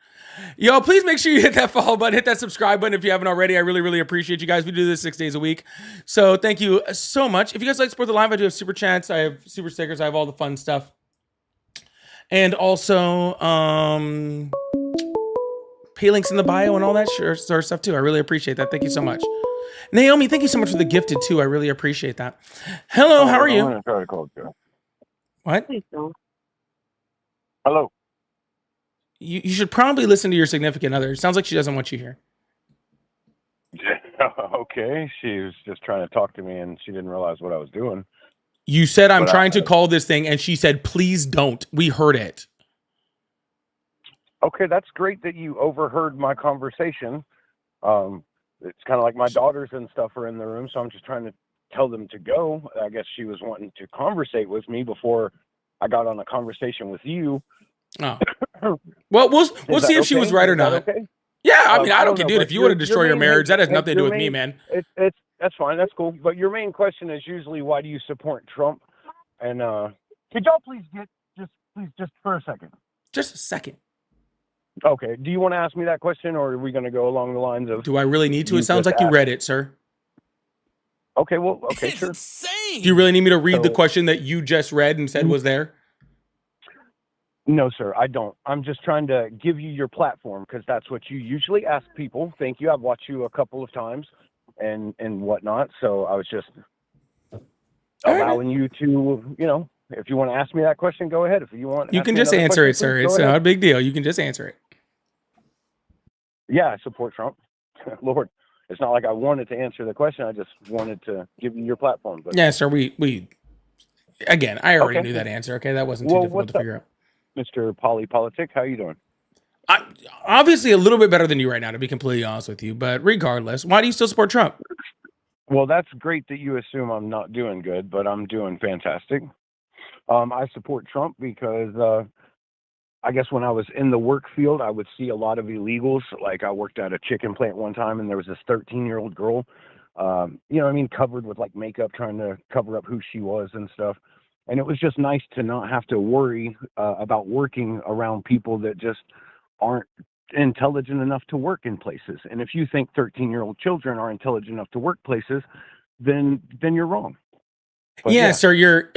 Yo, please make sure you hit that follow button, hit that subscribe button if you haven't already. I really, really appreciate you guys. We do this 6 days a week. So thank you so much. If you guys like to support the live, I do have super chats. I have super stickers. I have all the fun stuff. And also, pay links in the bio and all that sort of stuff, too. I really appreciate that. Thank you so much. Naomi, thank you so much for the gifted, too. I really appreciate that. Hello, how are I'm you? gonna try to call you. What? Please don't. Hello. You should probably listen to your significant other. It sounds like she doesn't want you here. Okay, she was just trying to talk to me, and she didn't realize what I was doing. You said, I'm But trying to call this thing, and she said, please don't. We heard it. Okay, that's great that you overheard my conversation. It's kind of like my daughters and stuff are in the room, so I'm just trying to tell them to go. I guess she was wanting to conversate with me before I got on a conversation with you. Oh. Well, we'll see if she was right or not. Okay? Yeah, I mean, I don't know, care, dude. but If you want to your destroy your main marriage, that has hey, nothing to do your with me, main- man. That's fine. That's cool. But your main question is usually, why do you support Trump? And could y'all please just for a second? Just a second. Okay. Do you want to ask me that question, or are we going to go along the lines of? Do I really need to? You It sounds just like you asked. read it, sir. Okay. Well. Okay. Sure. Do you really need me to read the So- question that you just read and said was there? No, sir. I don't. I'm just trying to give you your platform because that's what you usually ask people. Thank you. I've watched you a couple of times, and whatnot. So I was just right. allowing you to, if you want to ask me that question, go ahead. If you want, You ask can me just another answer question, it, sir. please go It's ahead. not a big deal. You can just answer it. Yeah, I support Trump. Lord, it's not like I wanted to answer the question. I just wanted to give you your platform. But Yeah, sir. We again, I already Okay. knew that answer. Okay, that wasn't too Well, difficult what's to up? figure out. Mr. Polypolitic, how you doing? Obviously, a little bit better than you right now, to be completely honest with you. But regardless, why do you still support Trump? Well, that's great that you assume I'm not doing good, but I'm doing fantastic. I support Trump because I guess when I was in the work field, I would see a lot of illegals. Like I worked at a chicken plant one time, and there was this 13-year-old girl, covered with like makeup, trying to cover up who she was and stuff. And it was just nice to not have to worry about working around people that just aren't intelligent enough to work in places. And if you think 13-year-old children are intelligent enough to work places, then you're wrong. But yeah, sir. You're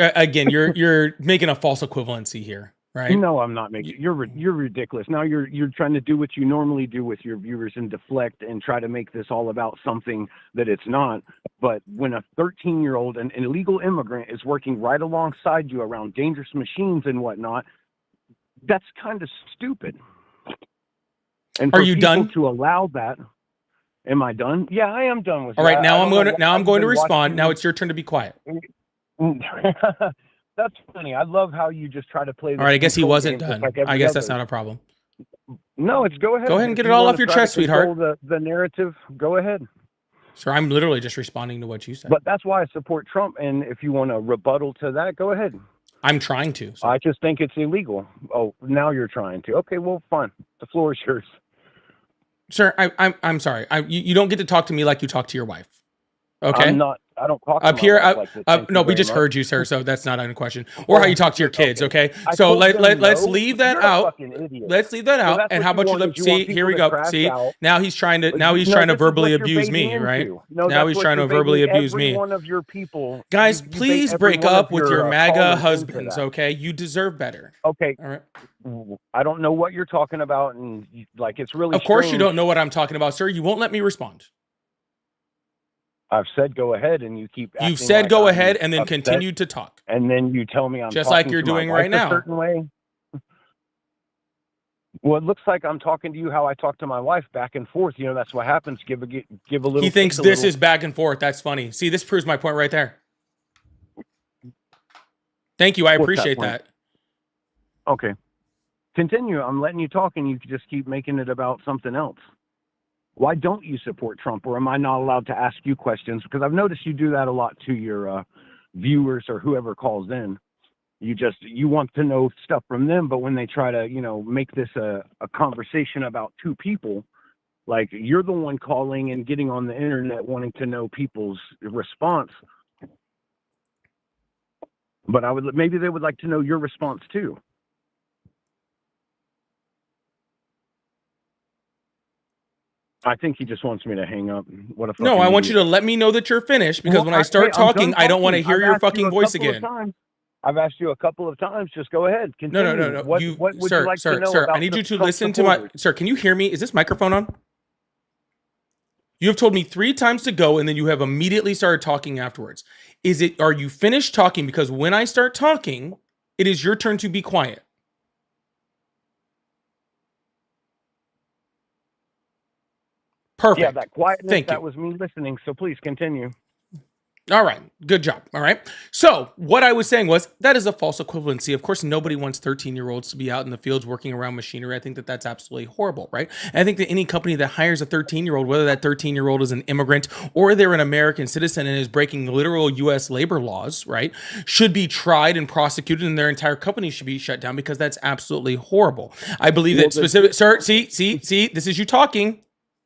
you're making a false equivalency here, right? No, I'm not making. You're ridiculous. Now you're trying to do what you normally do with your viewers and deflect and try to make this all about something that it's not. But when a 13-year-old, an illegal immigrant, is working right alongside you around dangerous machines and whatnot, that's kind of stupid. And Are for you people done? to allow that? Am I done? Yeah, I am done with. All you. right, I now don't I'm know going to what- now I'm I've going to been respond. watching Now you- it's your turn to be quiet. That's funny. I love how you just try to play. All right, I guess he control wasn't game just done. like every I guess other. that's not a problem. No, it's go ahead. Go ahead and If get you it all wanna off your try to chest, sweetheart. control The narrative. Go ahead. Sir, I'm literally just responding to what you said. But that's why I support Trump. And if you want to rebuttal to that, go ahead. I'm trying to. So. I just think it's illegal. Oh, now you're trying to. Okay, well, fine. The floor is yours. Sir, I'm sorry. You don't get to talk to me like you talk to your wife. Okay. I'm not. I don't talk to Up my here, wife like this. Thank no, you we very just much. heard you, sir. So that's not a question. Or how you talk to your kids. Okay. I So told them let's no. leave that You're a out. fucking idiot. Let's leave that So out. that's And what how about you want, let is you want see? people Here we to go. crash See, out. now he's trying to. But Now he's no, trying to this is what verbally you're abuse baiting me, right? into. No, Now that's he's what trying to you're baiting verbally abuse every me. one of your people. Guys, You bait please every break one up of with your MAGA callers into husbands. that. Okay, you deserve better. Okay. All right. I don't know what you're talking about, and it's really. Of course, you strange. don't know what I'm talking about, sir. You won't let me respond. I've said go ahead, and you keep. You've acting said like go I'm ahead and then upset, continued to talk. and then you tell me I'm Just like talking you're to my doing wife right a now. certain way. Well, it looks like I'm talking to you how I talk to my wife, back and forth. That's what happens. Give a little. He thinks take a this little. is back and forth. That's funny. See, this proves my point right there. Thank you. I What's that appreciate point? that. Okay. Continue. I'm letting you talk, and you just keep making it about something else. Why don't you support Trump, or am I not allowed to ask you questions? Because I've noticed you do that a lot to your viewers or whoever calls in. You want to know stuff from them, but when they try to, make this a conversation about two people, like you're the one calling and getting on the internet wanting to know people's response. But maybe they would like to know your response too. I think he just wants me to hang up. What a No, fucking I want you idiot. to let me know that you're finished because Well, when I start hey, I'm done talking, I don't want to talking. hear I've your asked you fucking a voice couple of again. times. I've asked you a couple of times. Just go ahead. No, Continue. no, no, no. What You, would sir, you like sir, to know sir. about I need the you to Trump listen to my. supporters? Sir, can you hear me? Is this microphone on? You have told me 3 times to go, and then you have immediately started talking afterwards. Are you finished talking? Because when I start talking, it is your turn to be quiet. Perfect. Yeah, that quietness, Thank that you. was me listening. So please continue. All right. Good job. All right. So what I was saying was that is a false equivalency. Of course, nobody wants 13-year-olds to be out in the fields working around machinery. I think that that's absolutely horrible, right? And I think that any company that hires a 13-year-old, whether that 13-year-old is an immigrant or they're an American citizen and is breaking literal U.S. labor laws, right, should be tried and prosecuted, and their entire company should be shut down because that's absolutely horrible. I believe that specific. Sir, see, this is you talking.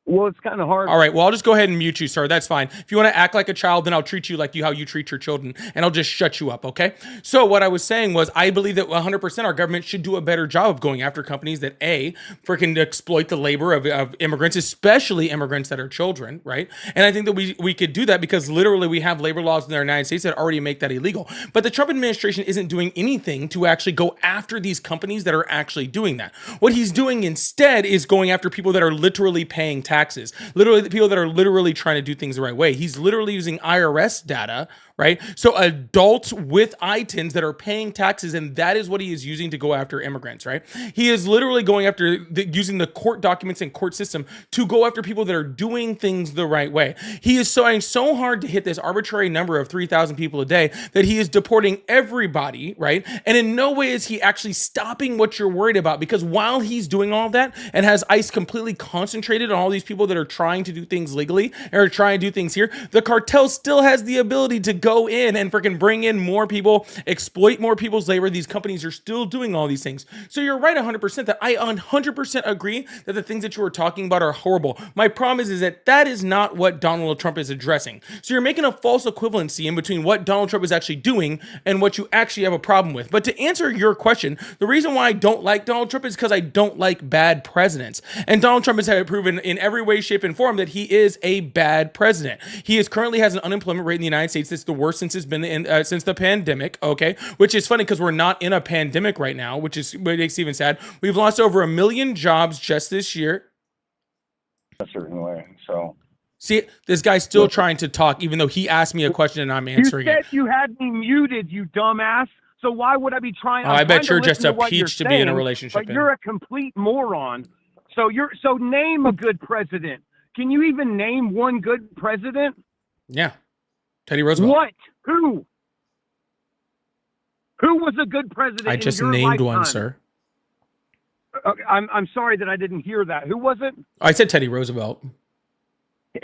Well, it's kind of hard. All right. Well, I'll just go ahead and mute you, sir. That's fine. If you want to act like a child, then I'll treat you like how you treat your children, and I'll just shut you up, okay? So what I was saying was I believe that 100% our government should do a better job of going after companies that, A, freaking exploit the labor of immigrants, especially immigrants that are children, right? And I think that we could do that because literally we have labor laws in the United States that already make that illegal. But the Trump administration isn't doing anything to actually go after these companies that are actually doing that. What he's doing instead is going after people that are literally paying taxes, literally the people that are literally trying to do things the right way. He's literally using IRS data, right? So adults with ITINs that are paying taxes, and that is what he is using to go after immigrants, right? He is literally going after using the court documents and court system to go after people that are doing things the right way. He is trying so hard to hit this arbitrary number of 3,000 people a day that he is deporting everybody, right? And in no way is he actually stopping what you're worried about, because while he's doing all of that and has ICE completely concentrated on all these people that are trying to do things legally or trying to do things here, the cartel still has the ability to go in and freaking bring in more people, exploit more people's labor. These companies are still doing all these things. So you're right 100% that I 100% agree that the things that you were talking about are horrible. My problem is that that is not what Donald Trump is addressing. So you're making a false equivalency in between what Donald Trump is actually doing and what you actually have a problem with. But to answer your question, the reason why I don't like Donald Trump is because I don't like bad presidents. And Donald Trump has had proven in every way, shape, and form that he is a bad president. He currently has an unemployment rate in the United States that's the worst since it's been since the pandemic, okay? Which is funny because we're not in a pandemic right now, which makes it even sad. We've lost over 1 million jobs just this year. A certain way. So see, this guy's still trying to talk, even though he asked me a question and I'm answering you said it. you had me muted, you dumbass. So why would I be trying? Oh, I bet you're just a peach to be in a relationship. But you're a complete moron. So name a good president. Can you even name one good president? Yeah. Teddy Roosevelt. What? Who? Who was a good president? I just in your named lifetime? one, sir. Okay, I'm sorry that I didn't hear that. Who was it? I said Teddy Roosevelt.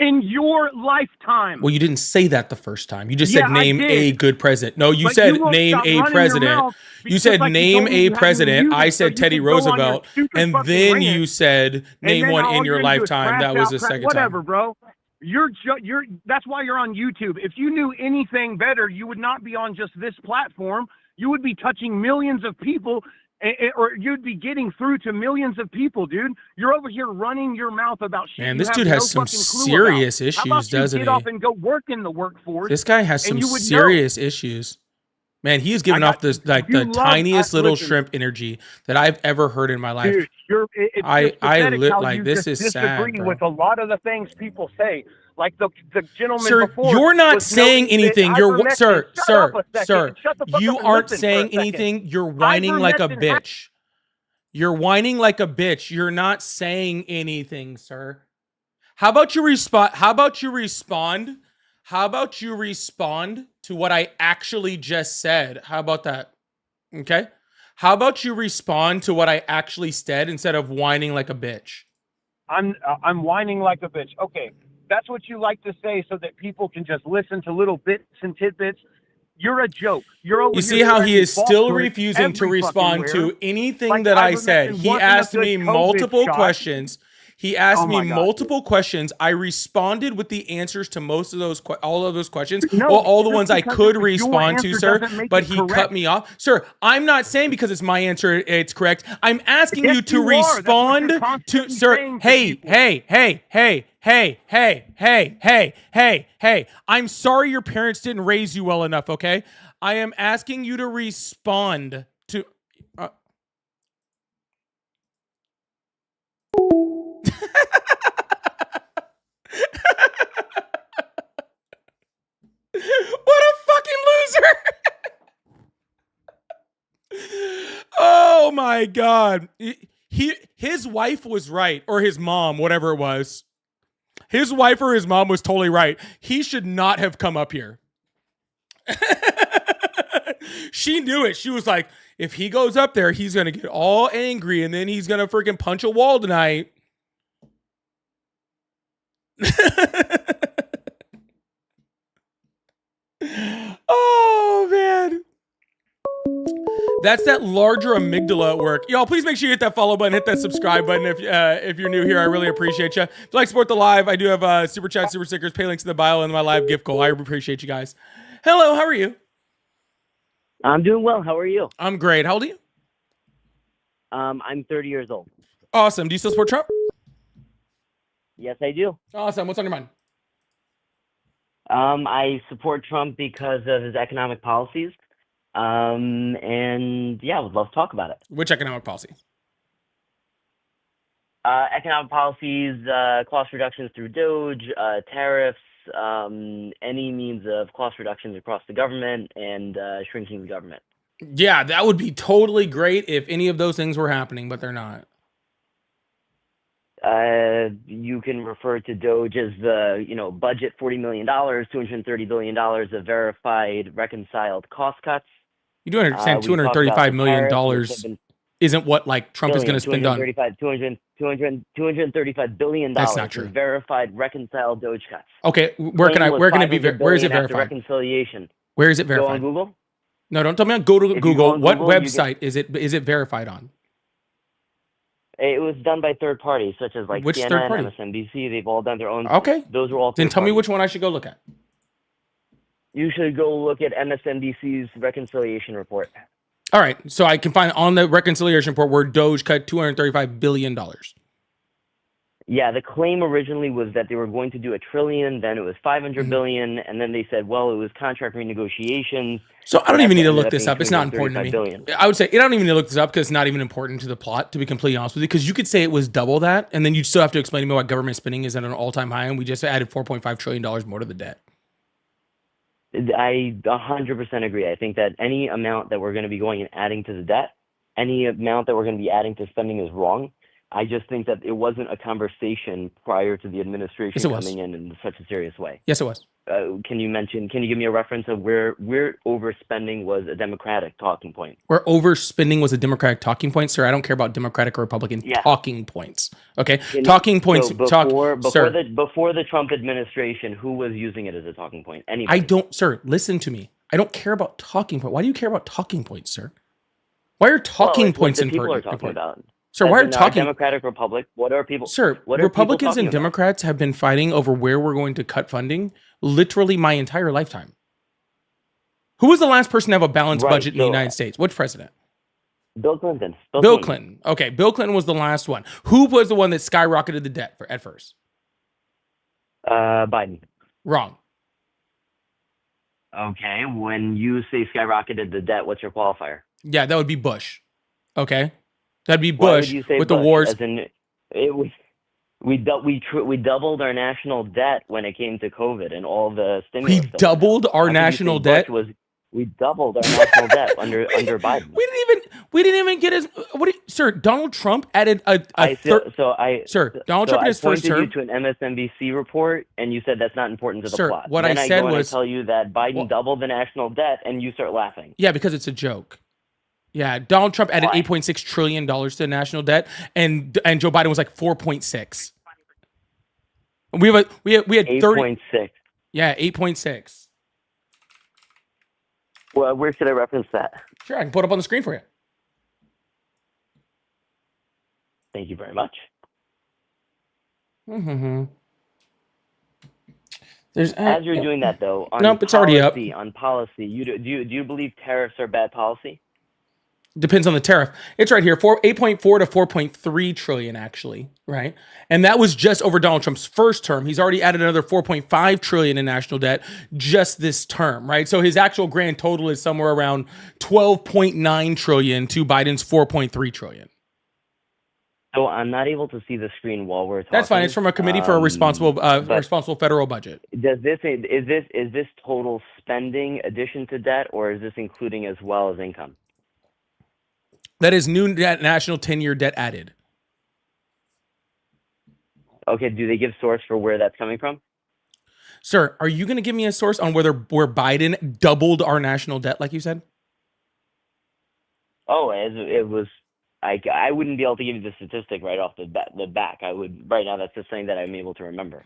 In your lifetime. Well, you didn't say that the first time. You just Yeah, said name I did. a good president. No, you But said you won't name stop a running your president. mouth You because said like you name told me a you had me president. muted I so said you Teddy could go on your Roosevelt. stupid And fucking then rant. you said And name then one all in you're your gonna do is lifetime. crash That was out, the second whatever, time. bro. You're that's why you're on YouTube. If you knew anything better, you would not be on just this platform. You would be touching millions of people, or you'd be getting through to millions of people, dude. You're over here running your mouth about shit. Man, you this have dude no has some fucking clue serious about. How about issues, you doesn't get he? off and go work in the workforce? This guy has some you would serious issues. Man, he is giving off this the tiniest little shrimp energy that I've ever heard in my life. Dude, it's pathetic how you this just is sad, disagree bro. with a lot of the things people say. Like the gentleman Sir, before. you're not was saying noting that anything. You're ivermectin- sir, Shut sir, up a second. sir. Shut the fuck You up and aren't listen for a saying second. anything. You're whining like a Ivermectin bitch. You're whining like a bitch. You're not saying anything, sir. How about you respond? How about you respond? How about you respond to what I actually just said? How about that? Okay. How about you respond to what I actually said instead of whining like a bitch? I'm whining like a bitch. Okay, that's what you like to say so that people can just listen to little bits and tidbits. You're a joke. You're over You here see how he spreading is still falsehoods refusing to every respond fucking where. to anything Like that I ivermectin said. He wasn't a asked good me COVID multiple shot. questions. He asked Oh me my God. multiple questions. I responded with the answers to most of those, all of those questions. No, well, all the just ones I because could it was your respond to, answer sir. doesn't make But it he cut correct. me off, sir. I'm not saying because it's my answer, it's correct. I'm asking Yes, you to you are. That's what you're respond to, constantly sir. saying to Hey, people. hey. I'm sorry your parents didn't raise you well enough. Okay, I am asking you to respond to. What a fucking loser! Oh my god. His wife was right, or his mom, whatever it was. His wife or his mom was totally right. He should not have come up here. She knew it. She was like, if he goes up there, he's gonna get all angry and then he's gonna freaking punch a wall tonight. Oh man. That's that larger amygdala at work. Y'all, please make sure you hit that follow button, hit that subscribe button if you're new here. I really appreciate you. If you like to support the live, I do have super chat, super stickers, pay links in the bio, and my live gift goal. I appreciate you guys. Hello, how are you? I'm doing well. How are you? I'm great. How old are you? I'm 30 years old. Awesome. Do you still support Trump? Yes, I do. Awesome. What's on your mind? I support Trump because of his economic policies. And yeah, I would love to talk about it. Which economic policy? Economic policies, cost reductions through Doge, tariffs, any means of cost reductions across the government and shrinking the government. Yeah, that would be totally great if any of those things were happening, but they're not. You can refer to Doge as the, budget $40 million, $230 billion of verified, reconciled cost cuts. You do understand We talked about $235 the million tariffs, which have been isn't what like Trump is going to spend on. $235 billion That's not true. in verified, reconciled Doge cuts. Okay, where can it be? Where is it verified? Reconciliation. Where is it Go on verified? Google. No, don't tell me. Go to If you Google. go on What Google, you website is it verified on? It was done by third parties, such as like Which CNN, third party? MSNBC. They've all done their own. Okay. Those were all. Then third tell me parties. which one I should go look at. You should go look at MSNBC's reconciliation report. All right, so I can find on the reconciliation report where Doge cut $235 billion. Yeah, the claim originally was that they were going to do $1 trillion, then it was $500 billion, and then they said, well, it was contract renegotiations. So I don't even need to ended look up this being up. It's not important to me. $235 billion. I would say I don't even need to look this up because it's not even important to the plot, to be completely honest with you. Because you could say it was double that, and then you'd still have to explain to me why government spending is at an all-time high, and we just added $4.5 trillion more to the debt. I 100% agree. I think that any amount that we're going to be going and adding to the debt, any amount that we're going to be adding to spending is wrong. I just think that it wasn't a conversation prior to the administration Yes, it was. coming in such a serious way. Yes, it was. Can you give me a reference of where overspending was a Democratic talking point? Where overspending was a Democratic talking point, sir. I don't care about Democratic or Republican talking points. Okay, talking points. So Before the Trump administration, who was using it as a talking point? Anybody? I don't, sir. Listen to me. I don't care about talking point. Why do you care about talking points, sir? Why are talking points what the people important? are talking about. Sir, why As are in our talking? Democratic Republic? What are people? Sir, what are Republicans people talking and about? Democrats have been fighting over where we're going to cut funding literally my entire lifetime. Who was the last person to have a balanced budget in the United States? Which president? Bill Clinton. Bill Clinton. Okay, Bill Clinton was the last one. Who was the one that skyrocketed the debt at first? Biden. Wrong. Okay, when you say skyrocketed the debt, what's your qualifier? Yeah, that would be Bush. Okay, that'd be Why would Bush you say with the Bush? wars. As in, it was we doubled our national debt when it came to COVID and all the stimulus. We doubled our national debt. We doubled our national debt under Biden. We didn't even get his. Sir? Donald Trump added Donald Trump in his first term. I pointed you to an MSNBC report, and you said that's not important to the plot. What then I said I was, tell you that Biden doubled the national debt, and you start laughing. Yeah, because it's a joke. Yeah, Donald Trump added $8.6 trillion to the national debt, and Joe Biden was like 4.6. We had 8.6. Yeah, 8.6. Well, where should I reference that? Sure, I can put it up on the screen for you. Thank you very much. Mm-hmm. There's As you're doing that, though, on nope, it's already up. policy, do you believe tariffs are bad policy? Depends on the tariff. It's right here, 8.4 to 4.3 trillion, actually, right? And that was just over Donald Trump's first term. He's already added another 4.5 trillion in national debt just this term, right? So his actual grand total is somewhere around 12.9 trillion to Biden's 4.3 trillion. So I'm not able to see the screen while we're talking. That's fine. It's from a committee for a responsible federal budget. Is this total spending addition to debt, or is this including as well as income? That is new national 10-year debt added. Okay, do they give source for where that's coming from? Sir, are you going to give me a source on where Biden doubled our national debt, like you said? Oh, it was. I wouldn't be able to give you the statistic right off the back. I would right now. That's just something that I'm able to remember.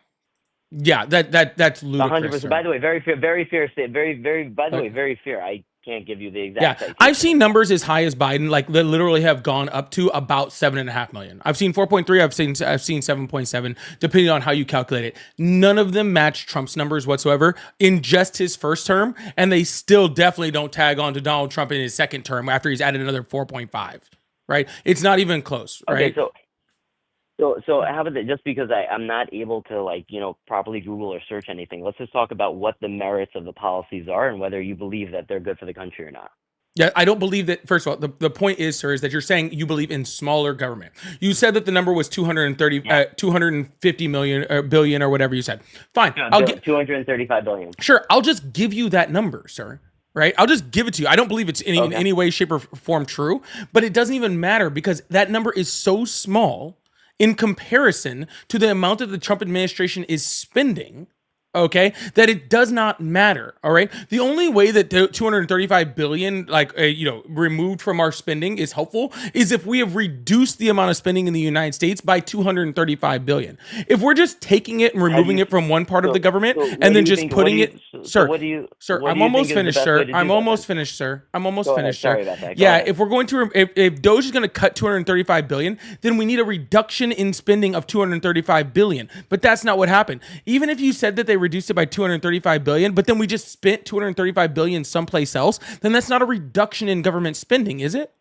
Yeah, that's ludicrous. 100%. By the way, very fair. By the way, very fair. I can't give you the exact. Yeah, citation. I've seen numbers as high as Biden, like that literally have gone up to about 7.5 million. I've seen 4.3. I've seen 7.7, depending on how you calculate it. None of them match Trump's numbers whatsoever in just his first term, and they still definitely don't tag on to Donald Trump in his second term after he's added another 4.5. Right? It's not even close. Right? Okay, so how about that? Just because I'm not able to properly Google or search anything, let's just talk about what the merits of the policies are and whether you believe that they're good for the country or not. Yeah, I don't believe that. First of all, the point is, sir, is that you're saying you believe in smaller government. You said that the number was 250 million billion or whatever you said. Fine, I'll get 235 billion. Sure, I'll just give you that number, sir. Right? I'll just give it to you. I don't believe it's in any way, shape, or form true, but it doesn't even matter because that number is so small in comparison to the amount that the Trump administration is spending, okay, that it does not matter, all right? The only way that the 235 billion, removed from our spending is helpful is if we have reduced the amount of spending in the United States by 235 billion. If we're just taking it and removing it from one part of the government and then just putting it, sir, I'm almost finished, sir. I'm almost finished, sir. Sorry about that. Yeah, if we're going to, if Doge is going to cut 235 billion, then we need a reduction in spending of 235 billion. But that's not what happened. Even if you said that they reduced it by 235 billion, but then we just spent 235 billion someplace else, then that's not a reduction in government spending, is it?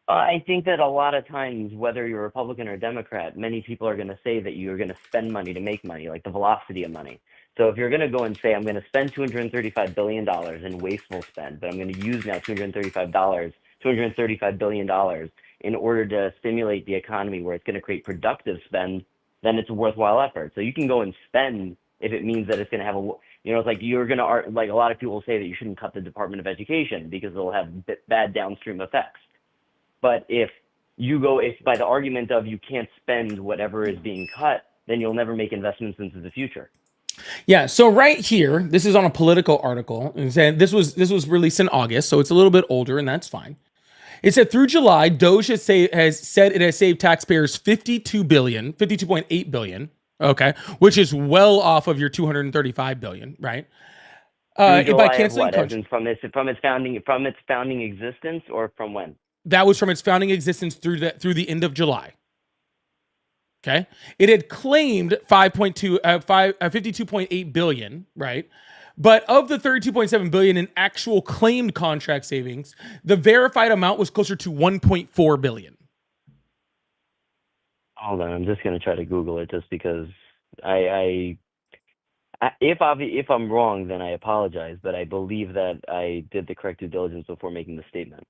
I think that a lot of times, whether you're Republican or Democrat, many people are going to say that you're going to spend money to make money, like the velocity of money. So if you're going to go and say, I'm going to spend $235 billion in wasteful spend, but I'm going to use now $235 billion in order to stimulate the economy where it's going to create productive spend, then it's a worthwhile effort. So you can go and spend if it means that it's going to have it's like you're going to, like a lot of people say that you shouldn't cut the Department of Education because it'll have bad downstream effects. But if by the argument of you can't spend whatever is being cut, then you'll never make investments into the future. Yeah, so right here, this is on a Politico article, and this was released in August, so it's a little bit older, and that's fine. It said through July, Doge has said it has saved taxpayers $52.8 billion, okay, which is well off of your 235 billion, right? By canceling from its founding existence, or from when? That was from its founding existence through the end of July. Okay, it had claimed 52.8 billion, right? But of the 32.7 billion in actual claimed contract savings, the verified amount was closer to 1.4 billion. Hold on, I'm just going to try to Google it just because if I'm wrong, then I apologize, but I believe that I did the correct due diligence before making the statement.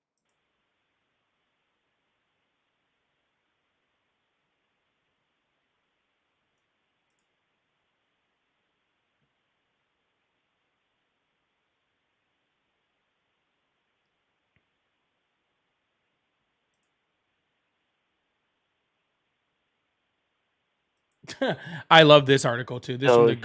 I love this article too. This from the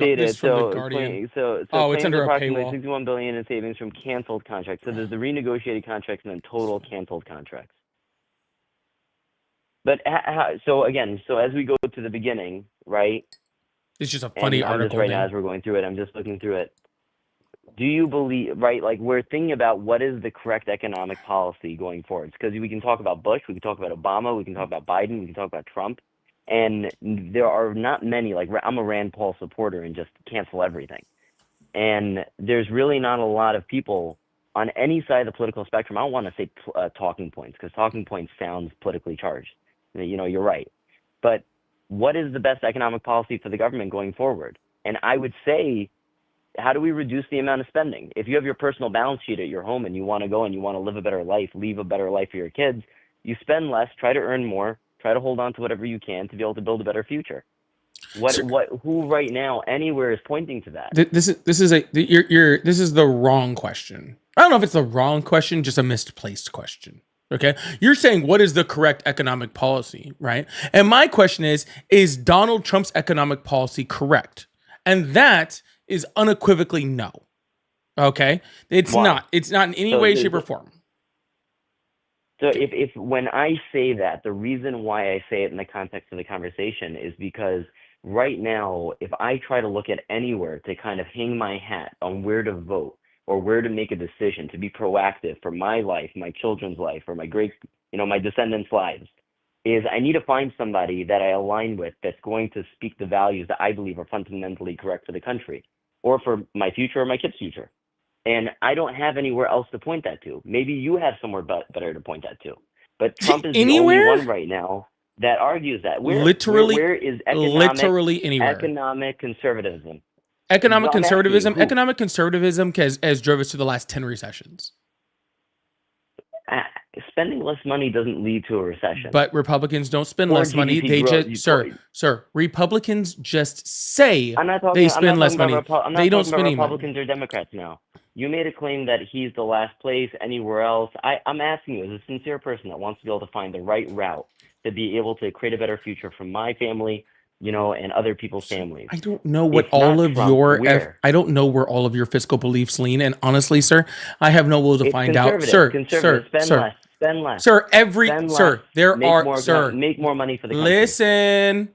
Guardian. It's under a paywall. 61 billion in savings from canceled contracts. So there's the renegotiated contracts and then total canceled contracts. But so as we go to the beginning, right? It's just a funny article. Right now, as we're going through it, I'm just looking through it. Do you believe, right? Like we're thinking about what is the correct economic policy going forward? Because we can talk about Bush, we can talk about Obama, we can talk about Biden, we can talk about Trump. And there are not many, like I'm a Rand Paul supporter and just cancel everything. And there's really not a lot of people on any side of the political spectrum. I don't want to say talking points, because talking points sounds politically charged. You know, you're right. But what is the best economic policy for the government going forward? And I would say, how do we reduce the amount of spending? If you have your personal balance sheet at your home and you want to go and you want to live a better life, leave a better life for your kids, you spend less, try to earn more, try to hold on to whatever you can to be able to build a better future. Who right now anywhere is pointing to that? This is the wrong question. I don't know if it's the wrong question, just a misplaced question. Okay, you're saying what is the correct economic policy, right? And my question is Donald Trump's economic policy correct? And that is unequivocally no. Okay, it's not. It's not in any way, shape, or form. So if when I say that, the reason why I say it in the context of the conversation is because right now, if I try to look at anywhere to kind of hang my hat on where to vote or where to make a decision to be proactive for my life, my children's life, or my descendants' lives, is I need to find somebody that I align with that's going to speak the values that I believe are fundamentally correct for the country or for my future or my kids' future. And I don't have anywhere else to point that to. Maybe you have somewhere better to point that to. But Trump is the only one right now that argues that. Where is literally anywhere. Economic conservatism? Economic conservatism has drove us to the last 10 recessions. Spending less money doesn't lead to a recession. But Republicans don't spend less money. They Republicans just say they spend less money. They don't spend any money. Republicans or Democrats now. You made a claim that he's the last place anywhere else. I'm asking you, as a sincere person that wants to be able to find the right route to be able to create a better future for my family, and other people's families. I don't know what all of I don't know where all of your fiscal beliefs lean. And honestly, sir, I have no will to find out. Sir, spend less. Sir, make more money for the country. Listen.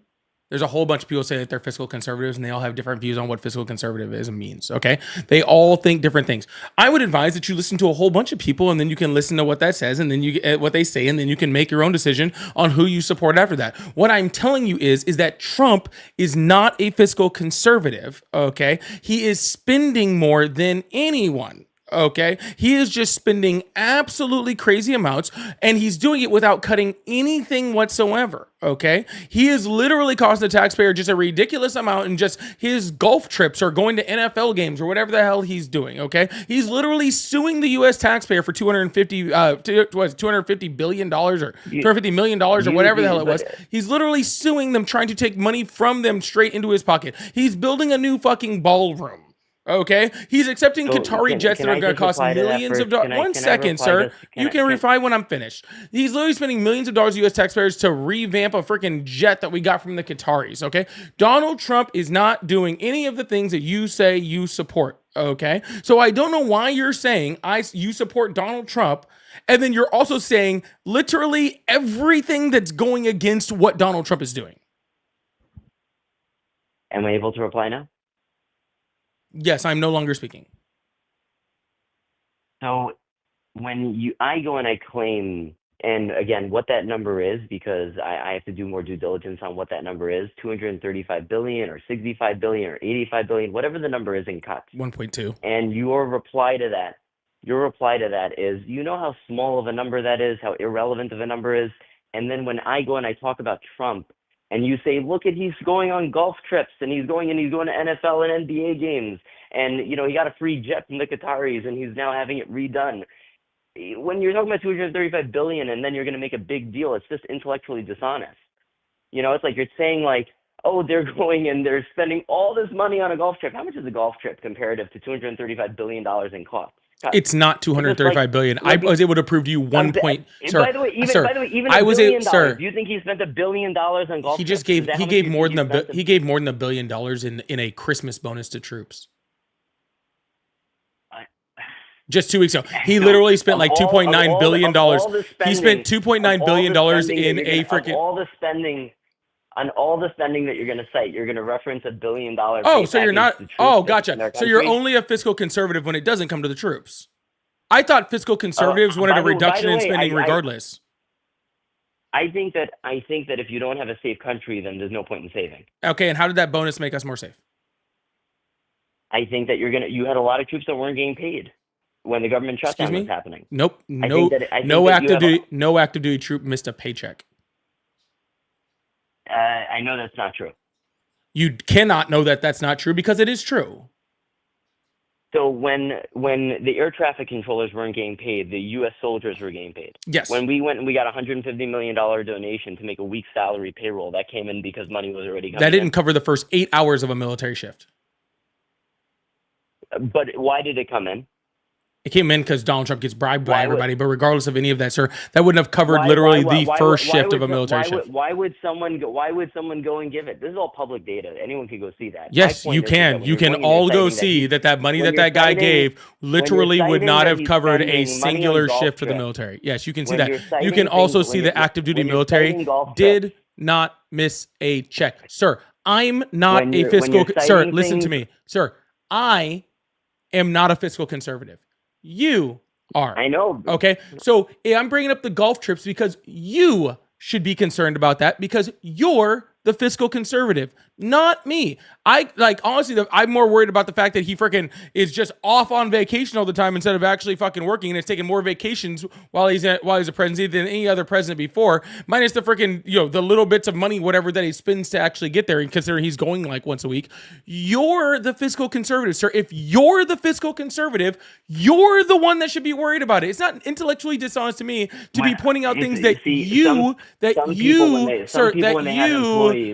There's a whole bunch of people say that they're fiscal conservatives and they all have different views on what fiscal conservatism means, okay? They all think different things. I would advise that you listen to a whole bunch of people and then you can listen to what that says and then what they say and then you can make your own decision on who you support after that. What I'm telling you is that Trump is not a fiscal conservative, okay? He is spending more than anyone. Okay, he is just spending absolutely crazy amounts and he's doing it without cutting anything whatsoever. Okay, he is literally costing the taxpayer just a ridiculous amount, and just his golf trips or going to NFL games or whatever the hell he's doing. Okay, he's literally suing the U.S. taxpayer for $250 billion or $250 million or whatever the hell it was. He's literally suing them, trying to take money from them straight into his pocket. He's building a new fucking ballroom. Okay, he's accepting Qatari jets that are going to cost millions of dollars. One second, sir. You can reply when I'm finished. He's literally spending millions of dollars U.S. taxpayers to revamp a freaking jet that we got from the Qataris. Okay, Donald Trump is not doing any of the things that you say you support. Okay, so I don't know why you're saying you support Donald Trump, and then you're also saying literally everything that's going against what Donald Trump is doing. Am I able to reply now? Yes, I'm no longer speaking. So when I go and I claim, and again, what that number is, because I have to do more due diligence on what that number is, 235 billion or 65 billion or 85 billion, whatever the number is in cuts. 1.2. And your reply to that is, how small of a number that is, how irrelevant of a number is. And then when I go and I talk about Trump, and you say, look he's going on golf trips and he's going to NFL and NBA games. And, he got a free jet from the Qataris and he's now having it redone. When you're talking about 235 billion and then you're going to make a big deal, it's just intellectually dishonest. It's like you're saying they're going and they're spending all this money on a golf trip. How much is a golf trip comparative to $235 billion in costs? It's not 235 billion. I was able to prove to you one point. Sir, by the way, even $1 billion. Do you think he spent $1 billion on golf? He gave more than $1 billion in a Christmas bonus to troops. Just 2 weeks ago, he literally spent like $2.9 billion. He spent $2.9 billion in a freaking on all the spending that you're going to cite. You're going to reference $1 billion. Oh, so you're not. Oh, gotcha. So you're only a fiscal conservative when it doesn't come to the troops. I thought fiscal conservatives wanted a reduction in spending regardless. I think that if you don't have a safe country, then there's no point in saving. Okay, and how did that bonus make us more safe? I think that you had a lot of troops that weren't getting paid when the government Excuse shutdown me? was happening. Nope. I think that No you active have duty. No active duty troop missed a paycheck. I know that's not true. You cannot know that that's not true because it is true. So when the air traffic controllers weren't getting paid, the U.S. soldiers were getting paid. Yes. When we went and we got a $150 million donation to make a week's salary payroll, that came in because money was already coming That didn't in. cover the first 8 hours of a military shift. But why did it come in? It came in because Donald Trump gets bribed by Why would- everybody. But regardless of any of that, sir, that wouldn't have covered Why- literally why- the why- first why shift would of a military why would- shift. Why would someone go and give it? This is all public data. Anyone can go see that. Yes, My point you is that can. when You you're can going and you're all go citing that see he- that money when that you're guy citing- gave literally would citing not that have he's covered spending a money on singular golf shift for the trips. military. Yes, you can see When that. you're You citing can also things- see when the you're- active duty when you're military citing golf did trips. not miss a check. Sir, I'm not When a you're fiscal... Sir, citing listen to things- me. Sir, I am not a fiscal conservative. You are. I know. Okay, so I'm bringing up the golf trips because you should be concerned about that because you're the fiscal conservative, not me. Honestly, I'm more worried about the fact that he freaking is just off on vacation all the time instead of actually fucking working, and is taking more vacations while he's a president than any other president before, minus the freaking, the little bits of money, whatever that he spends to actually get there, and considering he's going like once a week. You're the fiscal conservative, sir. If you're the fiscal conservative, you're the one that should be worried about it. It's not intellectually dishonest to me to be pointing out things that you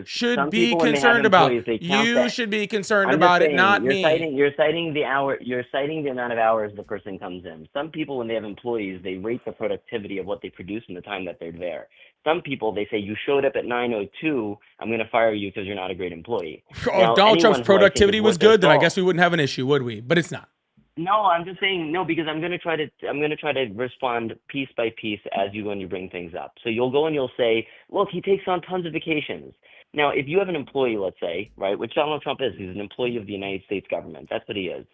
should be concerned about. You should be concerned about it, not me. You're citing the amount of hours the person comes in. Some people, when they have employees, they rate the productivity of what they produce in the time that they're there. Some people, they say, you showed up at 9:02, I'm going to fire you because you're not a great employee. If Donald Trump's productivity was good, then I guess we wouldn't have an issue, would we? But it's not. No, I'm just saying no, because I'm gonna try to respond piece by piece as you bring things up. So you'll go and you'll say, look, he takes on tons of vacations. Now, if you have an employee, let's say, right, which Donald Trump is, he's an employee of the United States government. That's what he is.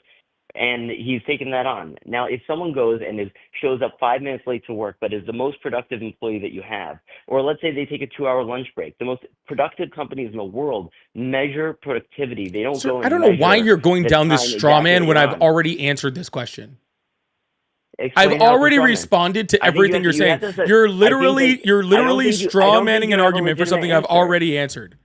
And he's taken that on. Now, if someone goes and shows up 5 minutes late to work, but is the most productive employee that you have, or let's say they take a 2-hour lunch break, the most productive companies in the world measure productivity. They don't go and I don't know why measure you're going the down this time straw exactly man when they're I've on. already answered this question. Explain I've how it's already a straw man. responded to I think everything you're saying. You're literally straw manning an argument for something I've already answered.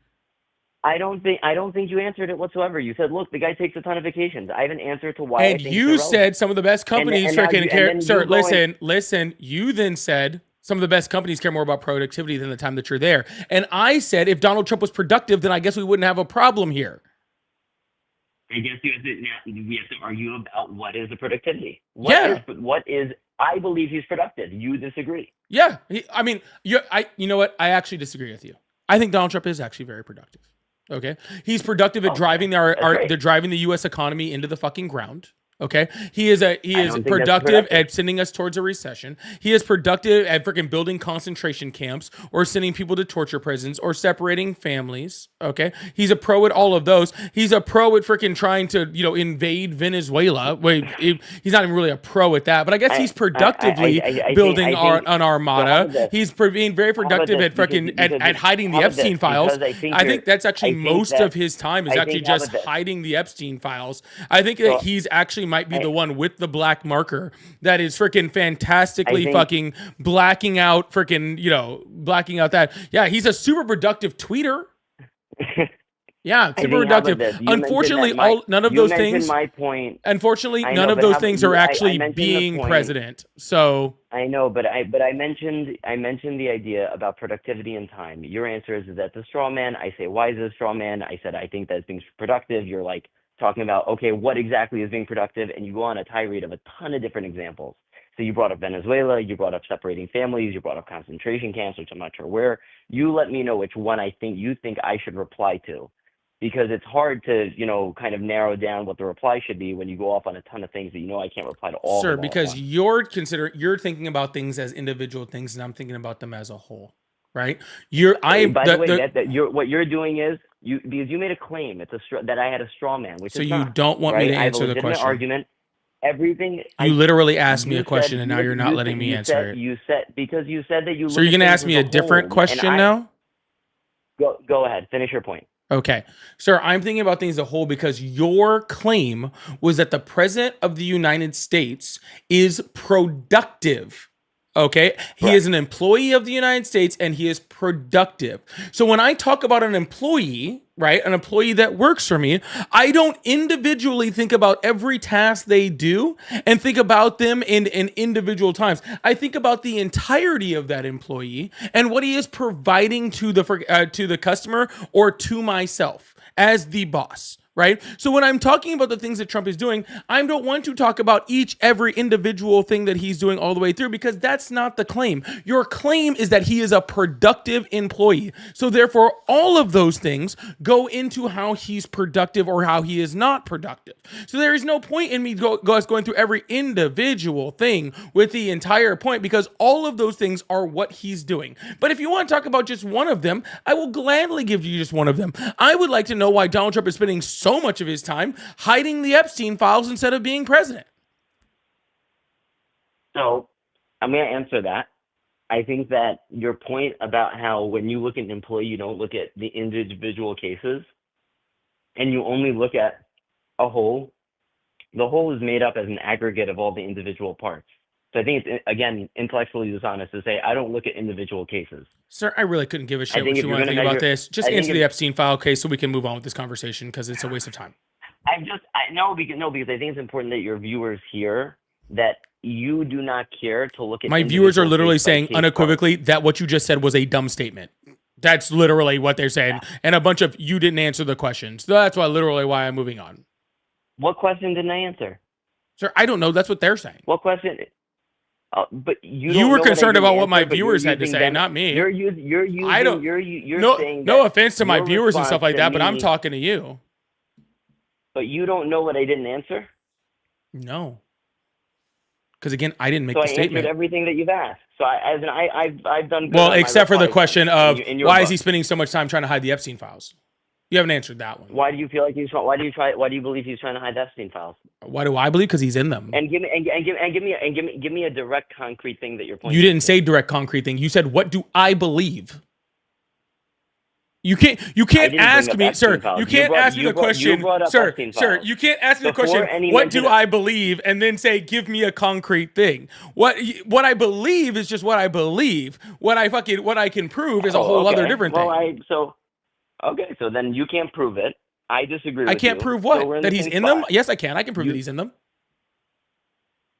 I don't think you answered it whatsoever. You said, look, the guy takes a ton of vacations. I have an answer to why. And you said some of the best companies freaking care. Sir, listen. You then said some of the best companies care more about productivity than the time that you're there. And I said if Donald Trump was productive, then I guess we wouldn't have a problem here. I guess we have to argue about what is the productivity. I believe he's productive. You disagree. Yeah. You know what? I actually disagree with you. I think Donald Trump is actually very productive. Okay. He's productive at driving driving the US economy into the fucking ground. Okay. He is productive at sending us towards a recession. He is productive at freaking building concentration camps or sending people to torture prisons or separating families. Okay. He's a pro at all of those. He's a pro at freaking trying to, invade Venezuela. Wait, he's not even really a pro at that, but I guess he's productively building an armada. He's being very productive at freaking at hiding the Epstein files. I think that's actually most of his time is actually just hiding the Epstein files. I think that he's actually might be the one with the black marker that is freaking fantastically fucking blacking out that. Yeah, he's a super productive tweeter. Yeah, super productive. Unfortunately, none of those things. My point. Unfortunately, none of those things are actually being president. So I know, but I mentioned the idea about productivity and time. Your answer is that the straw man. I say, why is it a straw man? I said, I think that being productive. You're like talking about, okay, what exactly is being productive? And you go on a tirade of a ton of different examples. So you brought up Venezuela, you brought up separating families, you brought up concentration camps, which I'm not sure where. You let me know which one you think I should reply to. Because it's hard to, kind of narrow down what the reply should be when you go off on a ton of things that I can't reply to all. Sir, because you're thinking about things as individual things, and I'm thinking about them as a whole, right? What you're doing is because you made a claim. It's that I had a straw man, which so is you not, don't want me to answer the question. Argument, everything. You literally asked me You a question, said and now you- you're not you letting said- me you answer said, it. You said because you said that you. So look you're at gonna things ask me as a different whole, and question now? Go ahead. Finish your point. Okay. Sir, I'm thinking about things as a whole because your claim was that the president of the United States is productive. Okay. He Correct. is an employee of the United States and he is productive. So when I talk about an employee, right, an employee that works for me, I don't individually think about every task they do and think about them in individual times. I think about the entirety of that employee and what he is providing to the customer or to myself as the boss. Right? So when I'm talking about the things that Trump is doing, I don't want to talk about every individual thing that he's doing all the way through because that's not the claim. Your claim is that he is a productive employee. So therefore, all of those things go into how he's productive or how he is not productive. So there is no point in me going through every individual thing with the entire point because all of those things are what he's doing. But if you want to talk about just one of them, I will gladly give you just one of them. I would like to know why Donald Trump is spending so much of his time hiding the Epstein files instead of being president. So I'm going to answer that. I think that your point about how when you look at an employee, you don't look at the individual cases and you only look at a whole. The whole is made up as an aggregate of all the individual parts. So I think it's, again, intellectually dishonest to say I don't look at individual cases. Sir, I really couldn't give a shit think what if you you're want to gonna think about measure- this. Just I think answer if- the Epstein file case so we can move on with this conversation because it's a waste of time. Because I think it's important that your viewers hear that you do not care to look at. My viewers are individual literally case by saying case unequivocally that what you just said was a dumb statement. That's literally what they're saying. And a bunch of you didn't answer the questions. That's why I'm moving on. What question didn't I answer? Sir, I don't know. That's what they're saying. What question? But you You don't were know what I concerned didn't about what my answer, but you're viewers had to using say, them- not me. You're using. I don't- You're No, saying no that offense to my your viewers and stuff response like to that, but I'm me- talking to you. But you don't know what I didn't answer. No. Because again, I didn't make So the I answered statement. everything that you've asked. So I've done. good Well, on my except for the replies question then, of in your why is book. he spending so much time trying to hide the Epstein files? You haven't answered that one. Why do you feel like he's? Why do you believe he's trying to hide the Epstein files? Why do I believe? Because he's in them. And give me a direct, concrete thing that you're pointing. You didn't to. say direct concrete thing. You said, what do I believe? You can't didn't bring ask up me, Epstein sir. files. You can't ask me the question, You brought up sir. Epstein Sir, files. you can't ask me the Before question. any What mention do of- I believe? And then say, give me a concrete thing. What I believe is just what I believe. What I can prove is a whole other different thing. So then you can't prove it. I disagree with you. I can't prove So what we're that the he's same in spot. them. Yes, I can. I can prove You- that he's in them.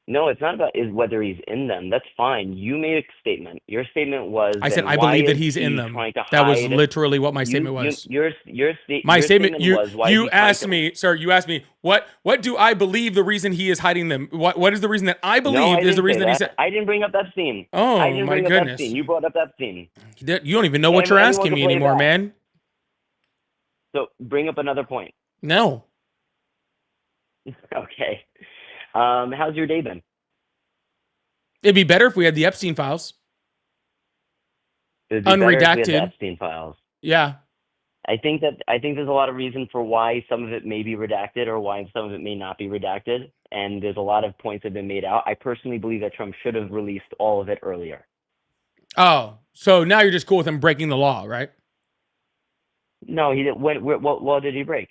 No, it's not about whether he's in them. That's fine. You made a statement. Your statement was. I said then I why believe that is he's in he them. trying to That was hide- literally what my statement was. Your My statement. was why is You he trying asked to- me, sir. You asked me what do I believe the reason he is hiding them? What is the reason that I No, believe I is the didn't reason say that he that. said? I didn't bring up Epstein. Oh, I didn't my bring up goodness. Epstein. You brought up Epstein. You don't even know what And you're anyone asking can me play anymore, back. man. So bring up another point. No. Okay. How's your day been? It'd be better if we had the Epstein files. It'd be better if we had the Unredacted. Epstein files. Yeah. I think there's a lot of reason for why some of it may be redacted or why some of it may not be redacted, and there's a lot of points that have been made out. I personally believe that Trump should have released all of it earlier. Oh, so now you're just cool with him breaking the law, right? No, he didn't. What law did he break?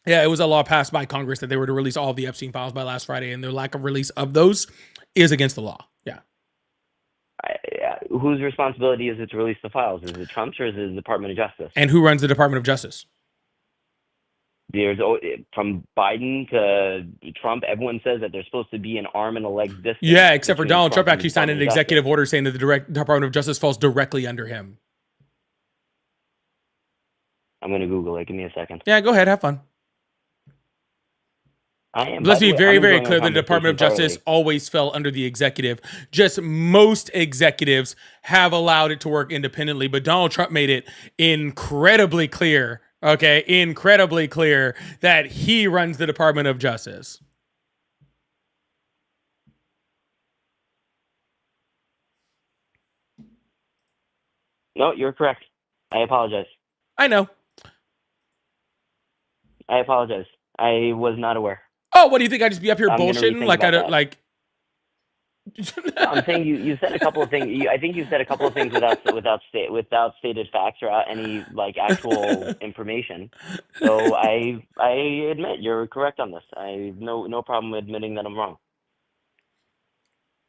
Yeah, it was a law passed by Congress that they were to release all of the Epstein files by last Friday, and their lack of release of those is against the law. Yeah. Whose responsibility is it to release the files? Is it Trump's or is it the Department of Justice? And who runs the Department of Justice? There's from Biden to Trump, everyone says that they're supposed to be an arm and a leg distance. Yeah, except for between Donald Trump and actually the signed an Department of executive Justice. order saying that the Department of Justice falls directly under him. I'm going to Google it. Give me a second. Yeah, go ahead, have fun. I am. Let's by the be way, very, I'm very enjoying clear. our The Department of conversation Justice always fell under the executive. Just most executives have allowed it to work independently, but Donald Trump made it incredibly clear, okay, incredibly clear that he runs the Department of Justice. No, you're correct. I apologize. I know. I apologize. I was not aware. Oh, what do you think? I just be up here I'm gonna bullshitting rethink like I about don't that. like. I'm saying you said a couple of things. I think you said a couple of things without stated facts or any like actual information. So I admit you're correct on this. I no problem admitting that I'm wrong.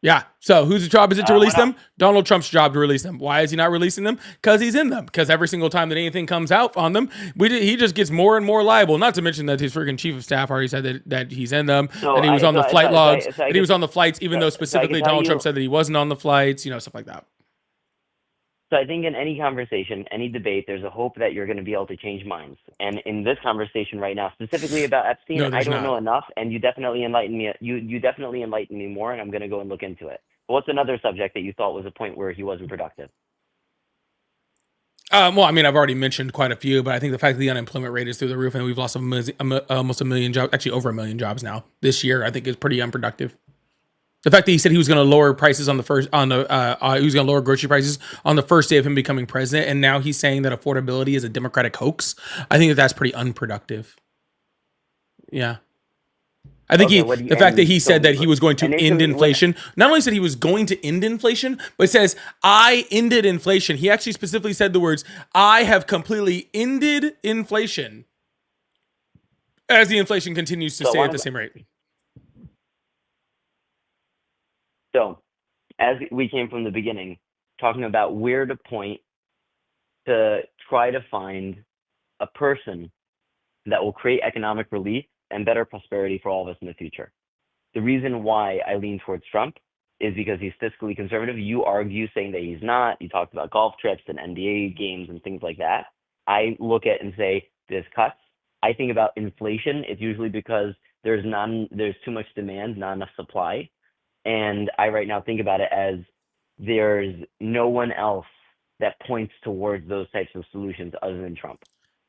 Yeah. So whose job is it to release What else? them? Donald Trump's job to release them. Why is he not releasing them? Because he's in them. Because every single time that anything comes out on them, he just gets more and more liable. Not to mention that his freaking chief of staff already said that he's in them, So that he was I- on the so I- flight so I- logs, so I that he can- was on the flights, even though so I can specifically tell Donald you- Trump said that he wasn't on the flights, stuff like that. So I think in any conversation, any debate, there's a hope that you're going to be able to change minds. And in this conversation right now, specifically about Epstein, No, I there's don't not. know enough, and you definitely enlightened me. You definitely enlightened me more, and I'm going to go and look into it. But what's another subject that you thought was a point where he wasn't productive? Well, I mean, I've already mentioned quite a few, but I think the fact that the unemployment rate is through the roof and we've lost almost a million jobs, actually over a million jobs now this year, I think is pretty unproductive. The fact that he said he was going to lower prices he was going to lower grocery prices on the first day of him becoming president, and now he's saying that affordability is a Democratic hoax. I think that's pretty unproductive. Yeah. I think Okay, the fact that he so said that he was going to end initially, inflation, not only said he was going to end inflation, but says, I ended inflation. He actually specifically said the words, I have completely ended inflation, as the inflation continues to So stay one at the of same rate. So, as we came from the beginning, talking about where to point to try to find a person that will create economic relief and better prosperity for all of us in the future. The reason why I lean towards Trump is because he's fiscally conservative. You argue saying that he's not. You talked about golf trips and NBA games and things like that. I look at and say there's cuts. I think about inflation. It's usually because there's too much demand, not enough supply. And I right now think about it as there's no one else that points towards those types of solutions other than Trump.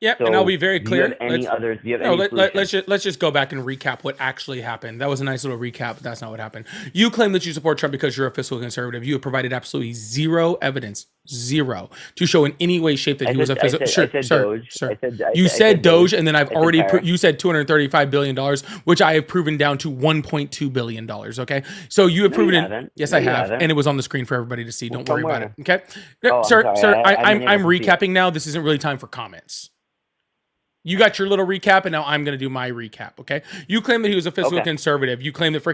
Yep, So and I'll be very do you have clear. any other? Do you have No, any solutions? let's just go back and recap what actually happened. That was a nice little recap, but that's not what happened. You claim that you support Trump because you're a fiscal conservative. You have provided absolutely zero evidence, zero, to show in any way, shape that he was a fiscal. I said Doge. Sir. I You said Doge, and then I've I said already Para. you said $235 billion, which I have proven down to $1.2 billion. Okay, so you have No, proven you it. haven't. Yes, No, I you have, haven't. and it was on the screen for everybody to see. Don't worry about it. Somewhere. Okay, Oh, I'm sir, sorry. I I'm didn't able to see it. recapping now. This isn't really time for comments. You got your little recap, and now I'm going to do my recap, okay? You claim that he was a fiscal conservative. You claim that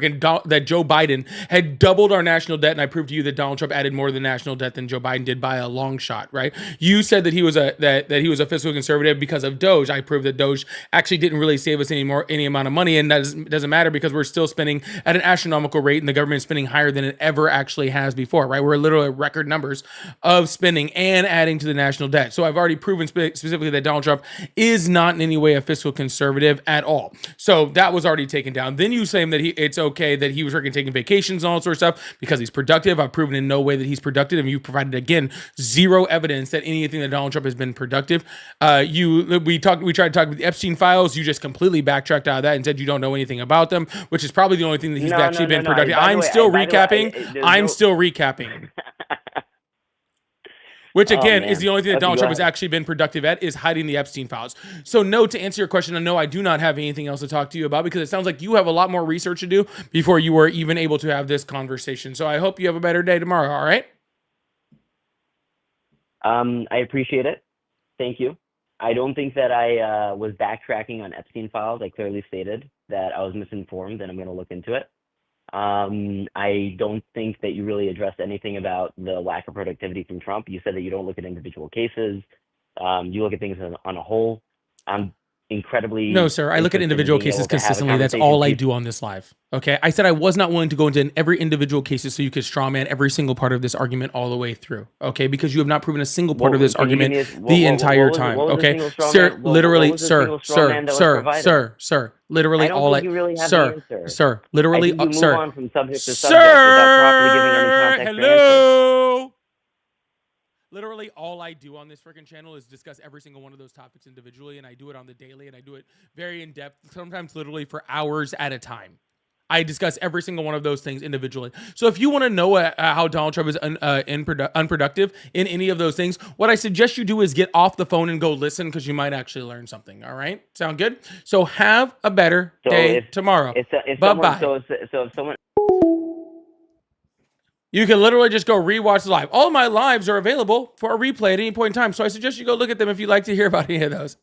that Joe Biden had doubled our national debt, and I proved to you that Donald Trump added more to the national debt than Joe Biden did by a long shot, right? You said that he was a fiscal conservative because of Doge. I proved that Doge actually didn't really save us any amount of money, and that doesn't matter because we're still spending at an astronomical rate, and the government is spending higher than it ever actually has before, right? We're literally at record numbers of spending and adding to the national debt. So I've already proven specifically that Donald Trump is not in any way a fiscal conservative at all. So that was already taken down. Then you say that it's okay that he was freaking taking vacations and all sorts of stuff because he's productive. I've proven in no way that he's productive, and you provided again zero evidence that anything that Donald Trump has been productive. We tried to talk about the Epstein files. You just completely backtracked out of that and said you don't know anything about them, which is probably the only thing that he's actually been productive. I'm still recapping. Which again is the only thing that Donald Trump has actually been productive at, is hiding the Epstein files. So no, to answer your question, no, I do not have anything else to talk to you about because it sounds like you have a lot more research to do before you were even able to have this conversation. So I hope you have a better day tomorrow. All right. I appreciate it. Thank you. I don't think that I was backtracking on Epstein files. I clearly stated that I was misinformed, and I'm going to look into it. I don't think that you really addressed anything about the lack of productivity from Trump. You said that you don't look at individual cases. You look at things on a whole. I'm incredibly... No, sir. I look at individual cases consistently. That's all I do on this live. Okay. I said I was not willing to go into every individual cases so you could strawman every single part of this argument all the way through. Okay. Because you have not proven a single part of this argument the entire time. Okay. Sir, literally, sir, literally all I, sir, literally, sir, hello. Literally, all I do on this freaking channel is discuss every single one of those topics individually, and I do it on the daily, and I do it very in depth, sometimes literally for hours at a time. I discuss every single one of those things individually. So if you want to know how Donald Trump is unproductive in any of those things, what I suggest you do is get off the phone and go listen, because you might actually learn something. All right, sound good? So have a better day tomorrow. Bye bye. So if someone. You can literally just go rewatch the live. All my lives are available for a replay at any point in time. So I suggest you go look at them if you'd like to hear about any of those.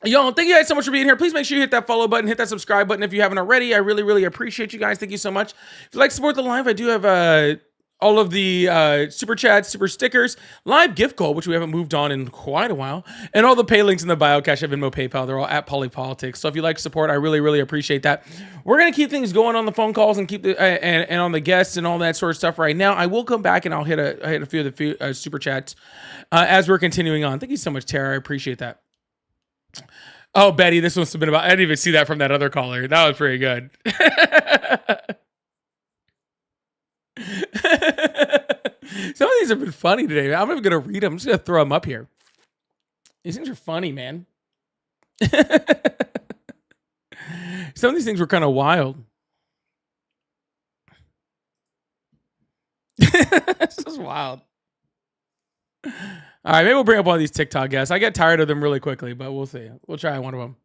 Y'all, thank you guys so much for being here. Please make sure you hit that follow button, hit that subscribe button if you haven't already. I really, really appreciate you guys. Thank you so much. If you'd like to support the live, I do have all of the super chats, super stickers, live gift goal, which we haven't moved on in quite a while, and all the pay links in the bio, Cash App, Venmo, PayPal. They're all at Polypolitics. So if you like to support, I really, really appreciate that. We're gonna keep things going on the phone calls and keep the and on the guests and all that sort of stuff right now. I will come back and I'll hit a few of the super chats as we're continuing on. Thank you so much, Tara. I appreciate that. Oh, Betty, this must have been about. I didn't even see that from that other caller. That was pretty good. Some of these have been funny today. I'm not even going to read them. I'm just going to throw them up here. These things are funny, man. Some of these things were kind of wild. This is wild. All right, maybe we'll bring up one of these TikTok guests. I get tired of them really quickly, but we'll see. We'll try one of them.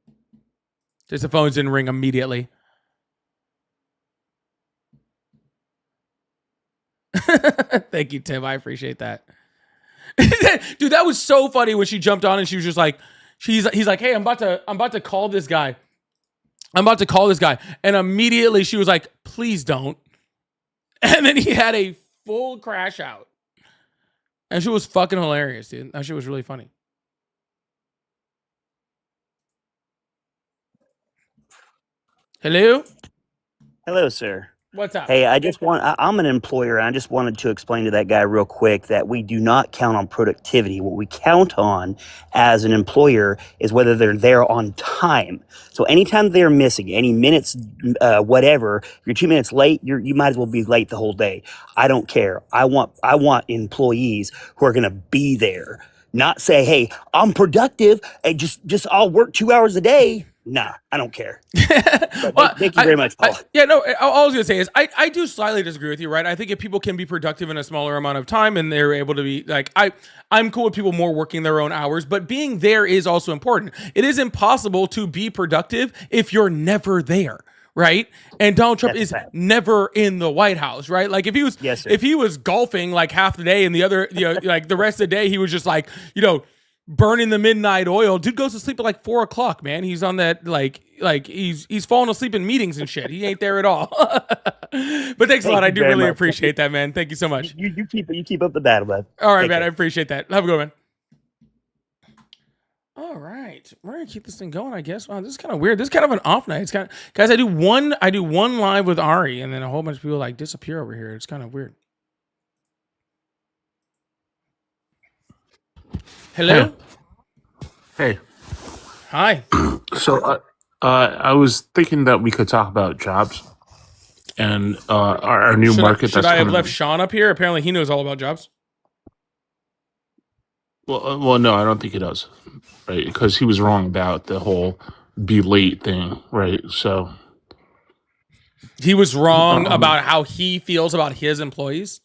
Just the phones didn't ring immediately. Thank you, Tim. I appreciate that. Dude, that was so funny when she jumped on and she was just like, he's like, hey, I'm about to call this guy. I'm about to call this guy. And immediately she was like, please don't. And then he had a full crash out. And she was fucking hilarious, dude. That shit was really funny. Hello? Hello, sir. What's up? Hey, I'm an employer, and I just wanted to explain to that guy real quick that we do not count on productivity. What we count on as an employer is whether they're there on time. So anytime they're missing any minutes, whatever, if you're 2 minutes late, you might as well be late the whole day. I don't care. I want employees who are going to be there, not say, hey, I'm productive and just I'll work 2 hours a day. Nah, I don't care. Well, thank you very much, Paul. All I was gonna say is I do slightly disagree with you, right? I think if people can be productive in a smaller amount of time and they're able to be like, I'm cool with people more working their own hours, but being there is also important. It is impossible to be productive if you're never there, right? And Donald Trump is never in the White House, right? Like if he was golfing like half the day and the other, like the rest of the day he was just like, burning the midnight oil. Dude goes to sleep at like 4 o'clock, man. He's on that like he's falling asleep in meetings and shit. He ain't there at all. But thanks a lot. I do really appreciate that, man. Thank you so much. You keep up the battle, man. All right, man. I appreciate that. Have a good one. All right, we're gonna keep this thing going, I guess. Wow, this is kind of weird. This is kind of an off night. It's kind of, guys. I do one live with Ari, and then a whole bunch of people like disappear over here. It's kind of weird. Hello. Hey. Hi. So I was thinking that we could talk about jobs and our new market. Should I have left Sean up here? Apparently, he knows all about jobs. Well, no, I don't think he does, right? Because he was wrong about the whole be late thing, right? So he was wrong about how he feels about his employees.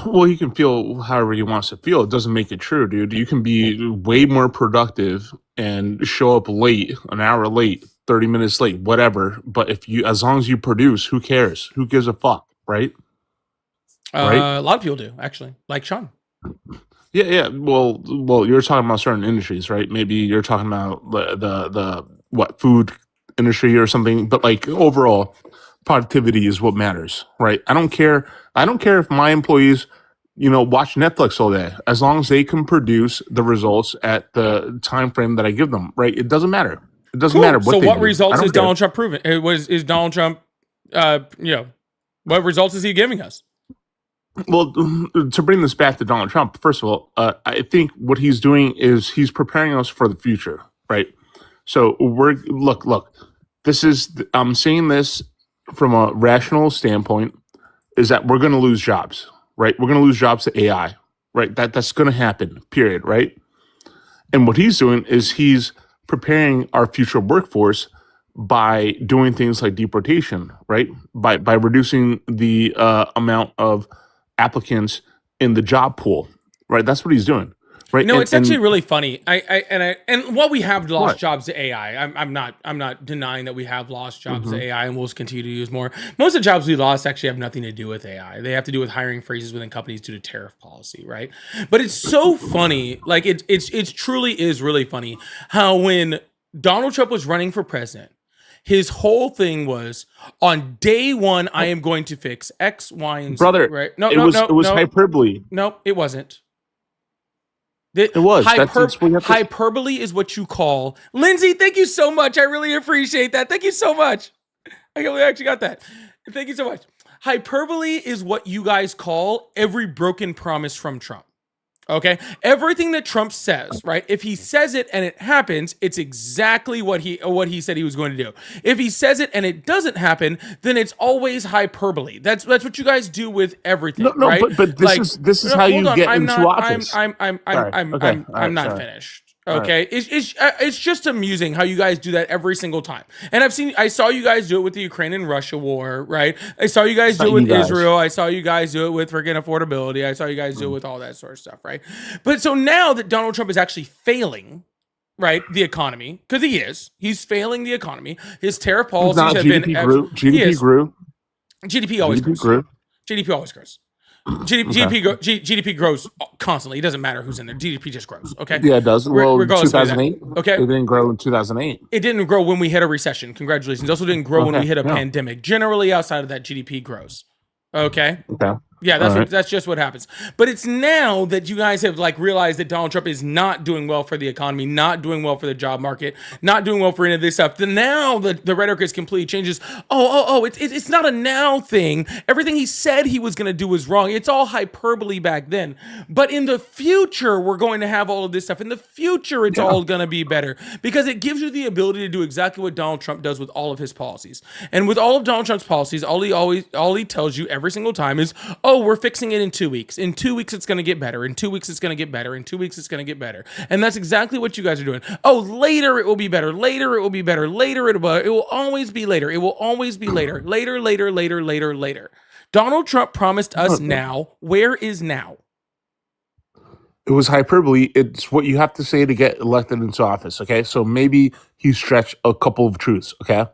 Well, he can feel however he wants to feel. It doesn't make it true, dude. You can be way more productive and show up late, an hour late, 30 minutes late, whatever. But as long as you produce, who cares? Who gives a fuck, right? Right? A lot of people do, actually, like Sean. Yeah. Well, you're talking about certain industries, right? Maybe you're talking about the food industry or something. But like overall, productivity is what matters, right? I don't care if my employees, watch Netflix all day, as long as they can produce the results at the time frame that I give them, right? It doesn't matter. It doesn't matter what. So what results is Donald Trump proving? Is Donald Trump, what results is he giving us? Well, to bring this back to Donald Trump, first of all, I think what he's doing is he's preparing us for the future, right? So look. I'm saying this from a rational standpoint, is that we're going to lose jobs, right? We're going to lose jobs to AI, right? That's going to happen, period, right? And what he's doing is he's preparing our future workforce by doing things like deportation, right? By reducing the amount of applicants in the job pool, right? That's what he's doing, right? No, And- it's actually and- really funny. And while we have lost What? jobs to AI, I'm not denying that we have lost jobs to Mhm. AI, and we'll continue to use more. Most of the jobs we lost actually have nothing to do with AI. They have to do with hiring freezes within companies due to tariff policy, right? But it's so funny, like it truly is really funny how when Donald Trump was running for president, his whole thing was on day one, I am going to fix X, Y, and Z. Brother, Right? No, it no, was no, it was no, hyperbole. no, it wasn't. It was. That's what you have to- Hyperbole is what you call. Lindsay, thank you so much. I really appreciate that. Thank you so much. I actually got that. Thank you so much. Hyperbole is what you guys call every broken promise from Trump. Okay? Everything that Trump says, right? If he says it and it happens, it's exactly what he said he was going to do. If he says it and it doesn't happen, then it's always hyperbole. That's what you guys do with everything, No, right? but this is no, how hold you on. get I'm into not, office. I'm Okay. All right, not sorry. finished. All Okay, it's just amusing how you guys do that every single time. And I saw you guys do it with the Ukraine and Russia war, right? I saw you guys It's do it not with you guys. Israel. I saw you guys do it with freaking affordability. I saw you guys do it with all that sort of stuff, right? But so now that Donald Trump is actually failing, right, the economy, because he's failing the economy. His tariff policies Not have GDP been grew. he GDP is. grew. GDP always GDP grows. grew. GDP always grows. GDP grows constantly. It doesn't matter who's in there. GDP just grows. Okay. Yeah, it does. Well, Regardless of that. 2008. Okay. It didn't grow in 2008. It didn't grow when we hit a recession. Congratulations. It also didn't grow when Okay, we hit a yeah. pandemic. Generally, outside of that, GDP grows. Okay. Okay. Yeah, All right. that's just what happens. But it's now that you guys have like realized that Donald Trump is not doing well for the economy, not doing well for the job market, not doing well for any of this stuff. Then now the rhetoric is completely changes. It's not a now thing. Everything he said he was going to do was wrong. It's all hyperbole back then. But in the future, we're going to have all of this stuff. In the future, it's all going to be better because it gives you the ability to do exactly what Donald Trump does with all of his policies. And with all of Donald Trump's policies, all he tells you every single time is, oh, we're fixing it in 2 weeks. In 2 weeks, it's going to get better. In 2 weeks, it's going to get better. In 2 weeks, it's going to get better. And that's exactly what you guys are doing. Oh, later it will be better. Later it will be better. Later it will always be later. It will always be later. Later. Donald Trump promised us now. Where is now? It was hyperbole. It's what you have to say to get elected into office. Okay, so maybe he stretched a couple of truths. Okay,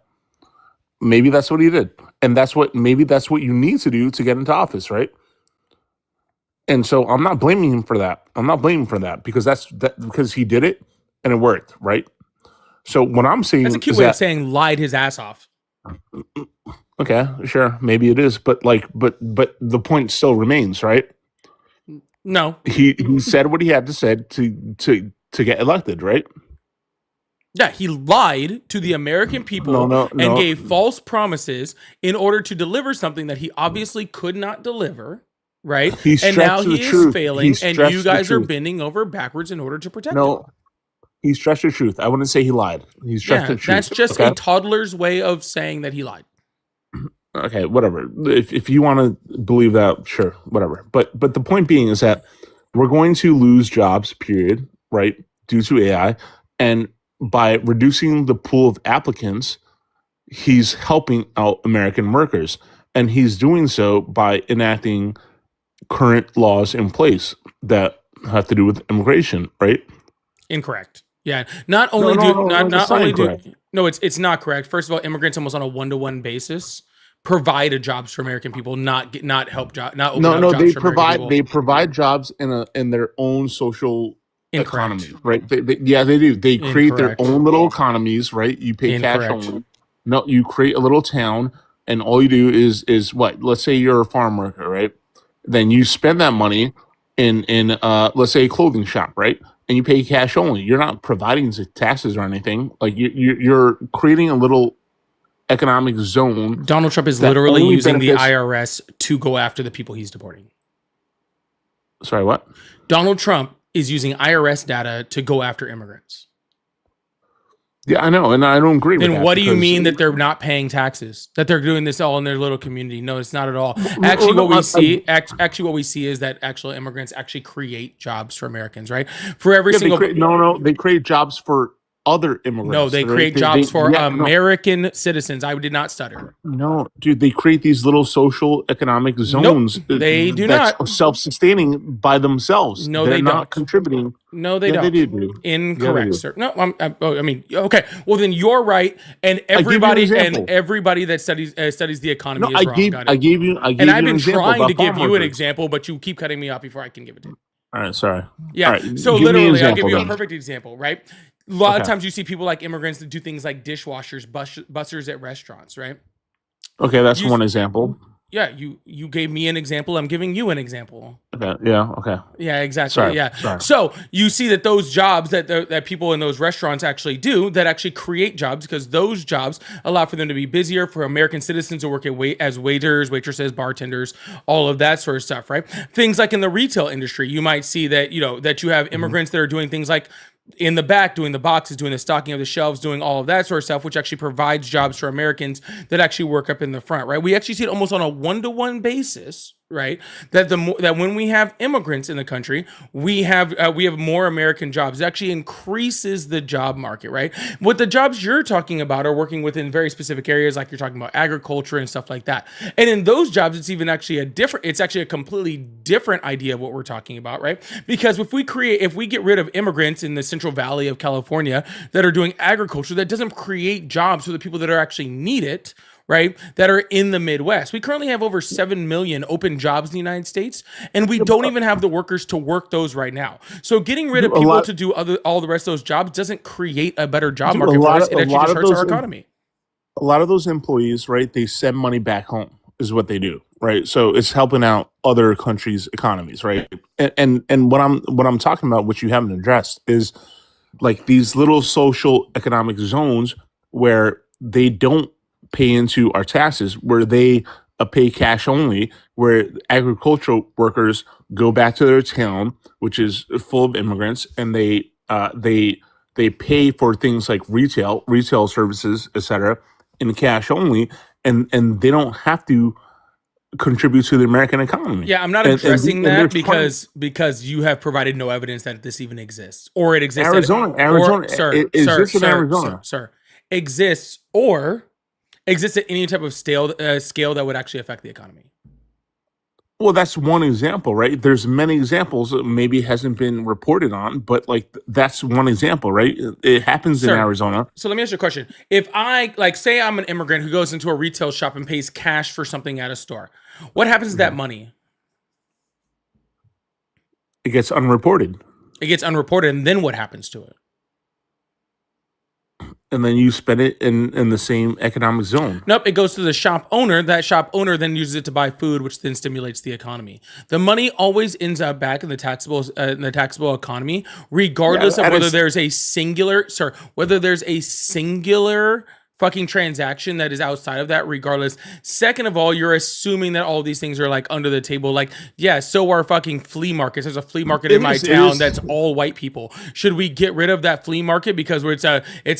maybe that's what he did, and maybe that's what you need to do to get into office, right? And so I'm not blaming him for that. I'm not blaming him for that because because he did it and it worked, right? So what I'm saying That's a cute is way that, of saying lied his ass off. okay, sure, maybe it is, but but the point still remains, right? No. He said what he had to say to get elected, right? Yeah, he lied to the American people No. and gave false promises in order to deliver something that he obviously could not deliver, right? He And now stretched the he is truth. failing, He and stretched you the guys are truth. bending over backwards in order to protect him. No, he stretched the truth. I wouldn't say he lied. He stretched Yeah, the truth. that's just okay? a toddler's way of saying that he lied. Okay, whatever. If you want to believe that, sure, whatever. But the point being is that we're going to lose jobs, period, right, due to AI, and by reducing the pool of applicants, he's helping out American workers, and he's doing so by enacting current laws in place that have to do with immigration, right? Incorrect. Yeah. Not only it's not correct. First of all, immigrants almost on a 1-to-1 basis provide jobs for American people, not help jobs. Not open up jobs They for American provide people. jobs in their own social Incorrect. economy, right? They do. They create their Incorrect. own little economies, right? You pay cash Incorrect. only. No, you create a little town, and all you do is what? Let's say you're a farm worker, right? Then you spend that money in let's say a clothing shop, right? And you pay cash only. You're not providing taxes or anything. Like you're creating a little economic zone. Donald Trump is that literally only using the benefits- IRS to go after the people he's deporting. Sorry, what? Donald Trump is using IRS data to go after immigrants. Yeah, I know, and I don't agree with that. Then what do you because- mean that they're not paying taxes? That they're doing this all in their little community? No, it's not at all. Actually, what we see is that actual immigrants actually create jobs for Americans, right? For every Yeah, single they create jobs for other No, immigrants. they right? create jobs for yeah, no, American citizens. I did not stutter. no, dude, they create these little social economic Nope, zones they do that's not. self-sustaining by themselves. No, They're they not don't. contributing. No, they Yeah, they don't. do, dude. Yeah, they Incorrect, do. sir. No, I mean, okay. Well, then you're right, and I give you an example. everybody that studies the No, economy is I wrong. gave Got I it. gave you I gave And I've you an been example trying to about give farm you an workers. example, but you keep cutting me off before I can give it to you. All right, sorry. Yeah. All right, So give me an literally, I'll give example you a then. perfect example, right? A lot of Okay. times you see people like immigrants that do things like dishwashers, bussers at restaurants, right? Okay, that's You, one example. yeah, you gave me an example. I'm giving you an example. Okay, yeah, okay. Yeah, exactly. Sorry, Yeah. sorry. So you see that those jobs that people in those restaurants actually do, that actually create jobs, because those jobs allow for them to be busier, for American citizens to work as waiters, waitresses, bartenders, all of that sort of stuff, right? Things like in the retail industry, you might see that that you have immigrants that are doing things like in the back, doing the boxes, doing the stocking of the shelves, doing all of that sort of stuff, which actually provides jobs for Americans that actually work up in the front, right? We actually see it almost on a one-to-one basis, right? That that when we have immigrants in the country, we have more American jobs. It actually increases the job market, right? What the jobs you're talking about are working within very specific areas, like you're talking about agriculture and stuff like that. And in those jobs, it's actually a completely different idea of what we're talking about, right? Because if we get rid of immigrants in the Central Valley of California that are doing agriculture, that doesn't create jobs for the people that are actually need it, right? That are in the Midwest. We currently have over 7 million open jobs in the United States, and we don't even have the workers to work those right now. So getting rid of people to do all the rest of those jobs doesn't create a better job market for us. It actually just hurts our economy. A lot of those employees, right? They send money back home, is what they do, right? So it's helping out other countries' economies, right? And what I'm talking about, which you haven't addressed, is like these little social economic zones where they don't pay into our taxes, where they pay cash only, where agricultural workers go back to their town, which is full of immigrants, and they pay for things like retail services, etc., in cash only, and they don't have to contribute to the American economy. Yeah, I'm not addressing that because you have provided no evidence that this even exists, or it exists. Arizona, it exists in Arizona. Sir, exists or exists at any type of scale that would actually affect the economy. Well, that's one example, right? There's many examples that maybe hasn't been reported on, but like that's one example, right? It happens in Arizona. So let me ask you a question. If I say I'm an immigrant who goes into a retail shop and pays cash for something at a store, what happens to that money? It gets unreported. It gets unreported, and then what happens to it? And then you spend it in the same economic zone. Nope, it goes to the shop owner. That shop owner then uses it to buy food, which then stimulates the economy. The money always ends up back in the taxable economy, regardless of whether there's a singular fucking transaction that is outside of that, regardless. Second of all, you're assuming that all these things are like under the table. Like, yeah, so are fucking flea markets. There's a flea market in my town that's all white people. Should we get rid of that flea market because it's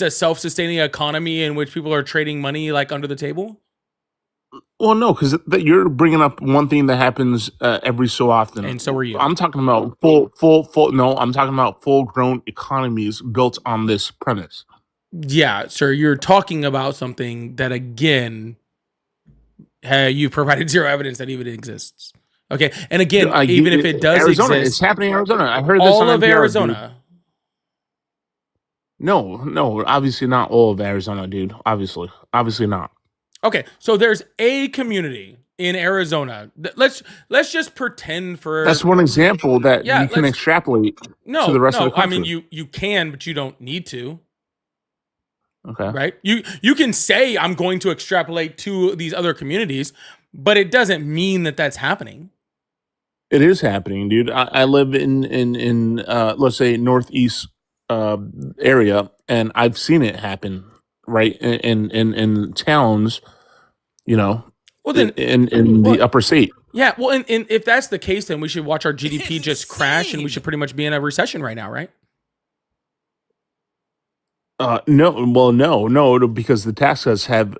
a self-sustaining economy in which people are trading money like under the table? Well, no, because you're bringing up one thing that happens every so often, and so are you. I'm talking about full. No, I'm talking about full-grown economies built on this premise. Yeah, sir, you're talking about something that, again, you've provided zero evidence that even exists. Okay, and again, even if it does Arizona, exist, it's happening in Arizona. I heard this all on of NPR, Arizona. Dude. No, obviously not all of Arizona, dude. Obviously not. Okay, so there's a community in Arizona. Let's just pretend for that's one example that you can extrapolate to the rest of the country. I mean you can, but you don't need to. Okay. Right? You can say I'm going to extrapolate to these other communities, but it doesn't mean that that's happening. It is happening, dude. I live in let's say northeast area, and I've seen it happen, right? In towns, well, then in the upper state. Yeah, well, and if that's the case, then we should watch our GDP just crash, and we should pretty much be in a recession right now, right? No, because the tax cuts have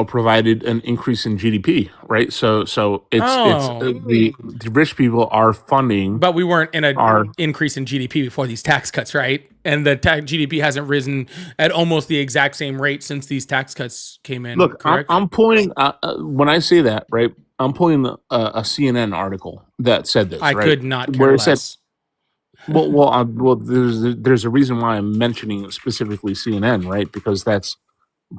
provided an increase in GDP, right? So it's the rich people are funding, But we weren't in our an increase in GDP before these tax cuts, right? And the GDP hasn't risen at almost the exact same rate since these tax cuts came in. look. Correct? I'm pulling when I say that, right? I'm pulling a CNN article that said this. I right? could not care Where it said, less. well, there's a reason why I'm mentioning specifically CNN, right? Because that's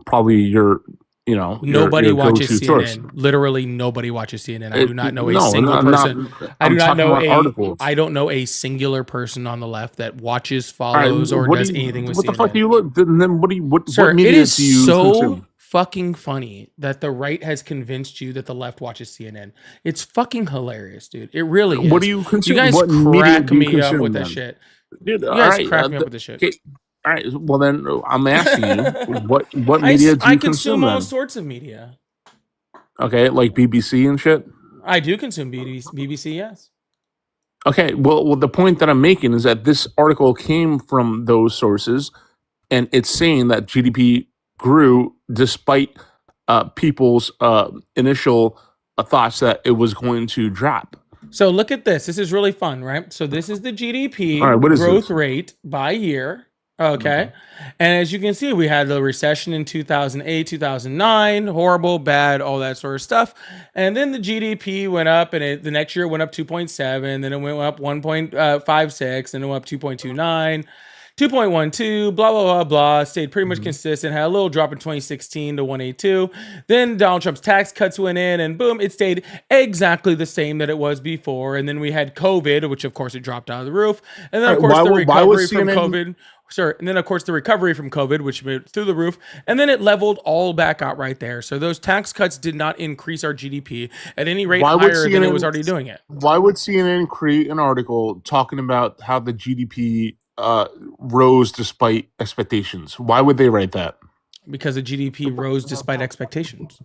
probably your Nobody your watches go-to source. CNN. Literally nobody watches CNN. I do not know a No, single I'm person. not. I do I'm not talking know about articles. I don't know a singular person on the left that watches, All right, follows, or what does do you, anything with what the fuck CNN. do you look? Then what Sir, it media is do you so consume? fucking funny that the right has convinced you that the left watches CNN. It's fucking hilarious, dude. It really is. What do you consume? You guys What media crack do you me up consume with that then? shit. Dude, You all guys right. crack me up with this shit. Okay, all right. Well, then I'm asking you, what I media do I you consume consume all then? sorts of media. Okay, like BBC and shit. I do consume BBC, yes. Okay, well, the point that I'm making is that this article came from those sources, and it's saying that GDP grew despite people's initial thoughts that it was going to drop. So look at this. This is really fun, right? So this is the GDP All right, what is growth this? rate by year. Okay. And as you can see, we had the recession in 2008, 2009, horrible, bad, all that sort of stuff. And then the GDP went up, and the next year it went up 2.7, then it went up 1.56, then it went up 2.29. 2.12, blah, blah, blah, blah, stayed pretty much consistent, had a little drop in 2016 to 182. Then Donald Trump's tax cuts went in, and boom, it stayed exactly the same that it was before. And then we had COVID, which of course it dropped out of the roof. And then, All of right, course, the why was recovery from CNN COVID. Sure. And then, of course, the recovery from COVID, which went through the roof. And then it leveled all back out right there. So those tax cuts did not increase our GDP at any rate Why would higher than it was already doing it. Why would CNN create an article talking about how the GDP rose despite expectations? Why would they write that? Because the GDP rose despite expectations.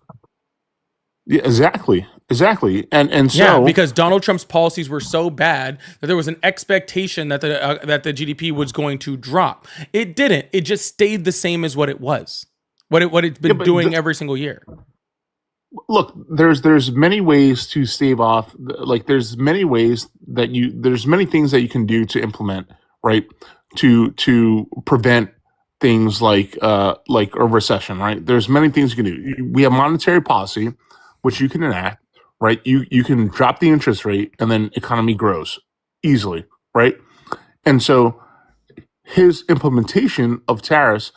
Yeah, exactly. And so Yeah, because Donald Trump's policies were so bad that there was an expectation that the GDP was going to drop. It didn't. It just stayed the same as what it was. What it's been doing every single year. look, there's many ways to stave off. Like there's many ways that there's many things that you can do to implement, right, to prevent things like a recession, right? There's many things you can do. We have monetary policy, which you can enact, right? You can drop the interest rate and then economy grows easily, right? And so his implementation of tariffs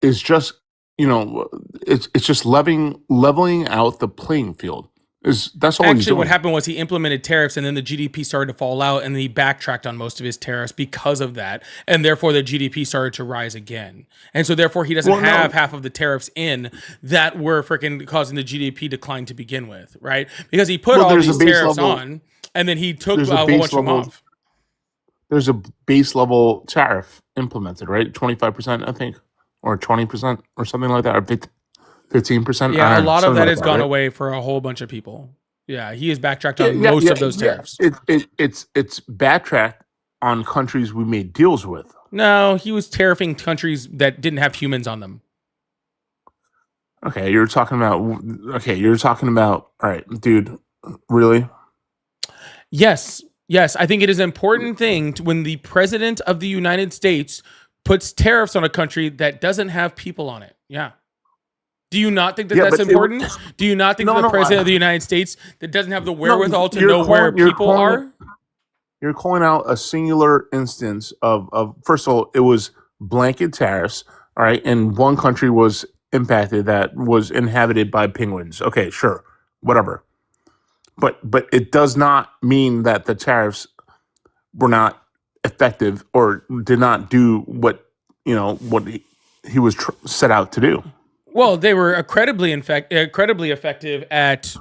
is just, it's just leveling out the playing field. That's all he's Actually, doing. what happened was he implemented tariffs, and then the GDP started to fall out, and then he backtracked on most of his tariffs because of that, and therefore the GDP started to rise again. And so therefore he doesn't have half of the tariffs in that were freaking causing the GDP decline to begin with, right? Because he put all these tariffs on, and then he took a whole bunch of them off. There's a base level tariff implemented, right? 25%, I think, or 20%, or something like that, or 15%. Yeah, a lot of that like has gone right? away for a whole bunch of people. Yeah, he has backtracked on most of those tariffs. It's backtracked on countries we made deals with. No, he was tariffing countries that didn't have humans on them. Okay, you're talking about. All right, dude. Really? Yes, I think it is an important thing when the president of the United States puts tariffs on a country that doesn't have people on it. Yeah. Do you not think that that's important? Do you not think that the president of the United States that doesn't have the wherewithal to know where people are? You're calling out a singular instance of first of all, it was blanket tariffs, all right, and one country was impacted that was inhabited by penguins. Okay, sure, whatever. But it does not mean that the tariffs were not effective or did not do what he was set out to do. Well, they were incredibly effective at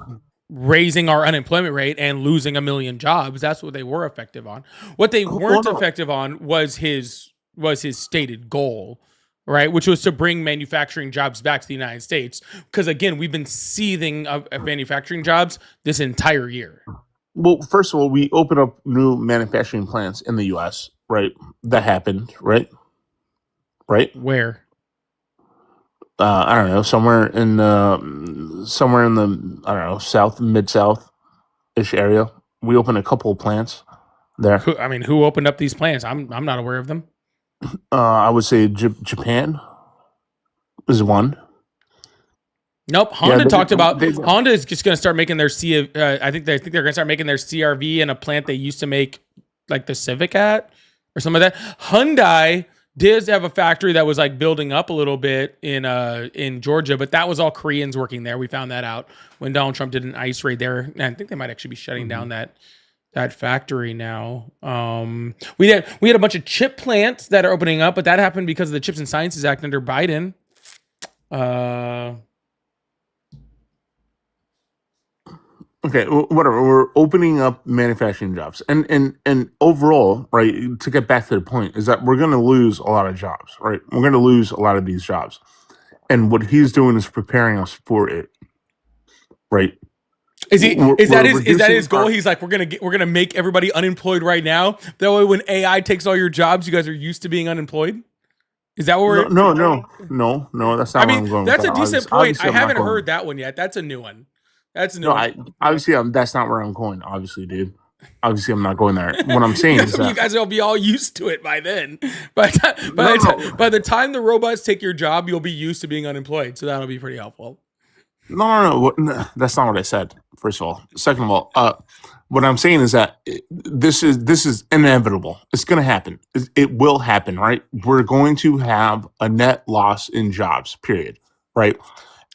raising our unemployment rate and losing 1 million jobs. That's what they were effective on. What they weren't effective on was his stated goal, right? Which was to bring manufacturing jobs back to the United States. Because again, we've been seething of manufacturing jobs this entire year. Well, first of all, we opened up new manufacturing plants in the U.S., right? That happened, right? Right? Where? I don't know, somewhere in the I don't know, south, mid south ish area. We opened a couple of plants there. Who opened up these plants? I'm not aware of them. I would say Japan is one. Nope. Honda talked about they- Honda is just going to start making their I think they're going to start making their CRV in a plant they used to make like the Civic at or something like that. Hyundai did have a factory that was like building up a little bit in Georgia, but that was all Koreans working there. We found that out when Donald Trump did an ICE raid there. And I think they might actually be shutting down that factory now. We had a bunch of chip plants that are opening up, but that happened because of the Chips and Sciences Act under Biden. Okay, whatever. We're opening up manufacturing jobs, and overall, right? To get back to the point, is that we're going to lose a lot of jobs, right? We're going to lose a lot of these jobs, and what he's doing is preparing us for it, right? Is that his goal? our- He's like, we're gonna make everybody unemployed right now. That way, when AI takes all your jobs, you guys are used to being unemployed. Is that what we're? No. That's not. I where I'm mean, going that's with a that. decent point. Obviously, I I'm not haven't going- heard that one yet. That's a new one. That's a new No, one. that's not where I'm going. Obviously, dude. Obviously, I'm not going there. What I'm saying is you that guys will be all used to it by then. By the time the robots take your job, you'll be used to being unemployed. So that'll be pretty helpful. no. That's not what I said. First of all, second of all, what I'm saying is that this is inevitable. It's going to happen. It will happen, right? We're going to have a net loss in jobs. Period. Right.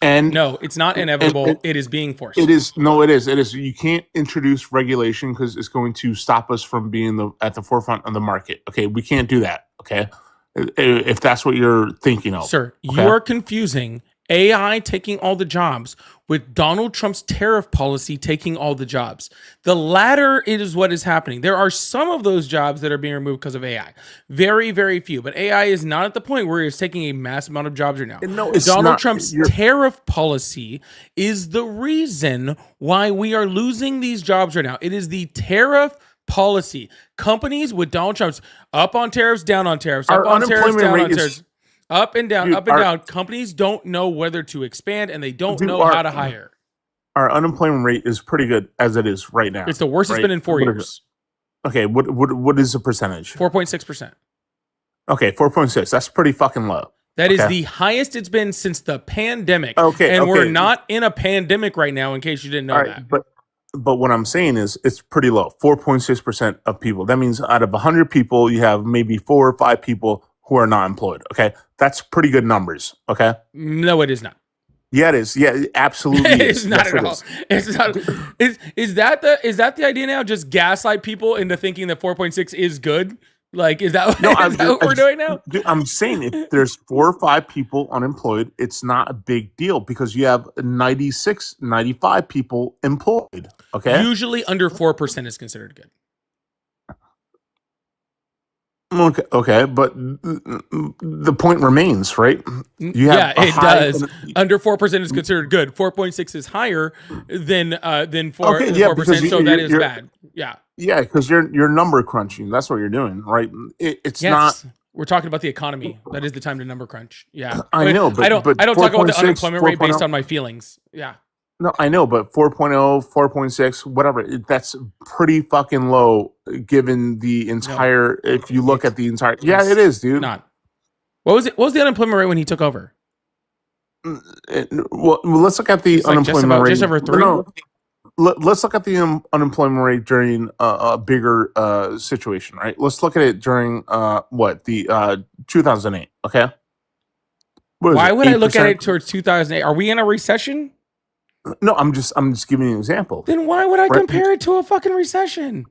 And No, it's not inevitable. It is being forced. it is. No, it is. It is. You can't introduce regulation because it's going to stop us from being at the forefront of the market. Okay, we can't do that. Okay, if that's what you're thinking of, Sir, okay? you are confusing AI taking all the jobs with Donald Trump's tariff policy taking all the jobs. The latter is what is happening. There are some of those jobs that are being removed because of AI. Very, very few. But AI is not at the point where it's taking a mass amount of jobs right now. No, it's Donald not. Trump's tariff policy is the reason why we are losing these jobs right now. It is the tariff policy. Companies with Donald Trump's up on tariffs, down on tariffs, up Our on tariffs, unemployment down rate on is- tariffs. Up and down, Dude, up and our- down. Companies don't know whether to expand and they don't Dude, know our- how to hire. Our unemployment rate is pretty good as it is right now. It's the worst right? it's been in 4 What is years. it? Okay, what is the percentage? 4.6%. Okay, 4.6. That's pretty fucking low. That is Okay. the highest it's been since the pandemic. Okay, And we're okay. not in a pandemic right now, in case you didn't know All right, that. but what I'm saying is it's pretty low. 4.6% of people. That means out of 100 people, you have maybe 4 or 5 people who are not employed. Okay, that's pretty good numbers. Okay, No, it is not. yeah, it is. Yeah, it absolutely It's is. not Yes, at it all. is. It's not. Is that the idea now? Just gaslight people into thinking that 4.6 is good? Like, is that, No, is that what we're doing now? Dude, I'm saying if there's 4 or 5 people unemployed, it's not a big deal because you have 96, 95 people employed. Okay. Usually under 4% is considered good. Okay, but the point remains, right? You Yeah, have a it high- does. Under 4% is considered good. 4.6 is higher than 4%. Okay, yeah, because so that is you're- bad. Yeah. Yeah, because you're number crunching. That's what you're doing, right? It's not. Yes. We're talking about the economy. That is the time to number crunch. Yeah. I know, but I don't talk about the 4.6, unemployment rate based 4.0. on my feelings. Yeah. No, I know, but 4.0, 4.6, whatever. That's pretty fucking low given the entire. If you look at the entire, yeah, it is, dude. Not. What was the unemployment rate when he took over? Well, let's look at the It's like just unemployment about- rate. just over 3? No, let's look at the unemployment rate during a bigger situation, right? Let's look at it during the 2008. Okay. What is Why it, would I look at 8%? it towards 2008? Are we in a recession? No, I'm just giving you an example. Then why would I Right. compare it to a fucking recession?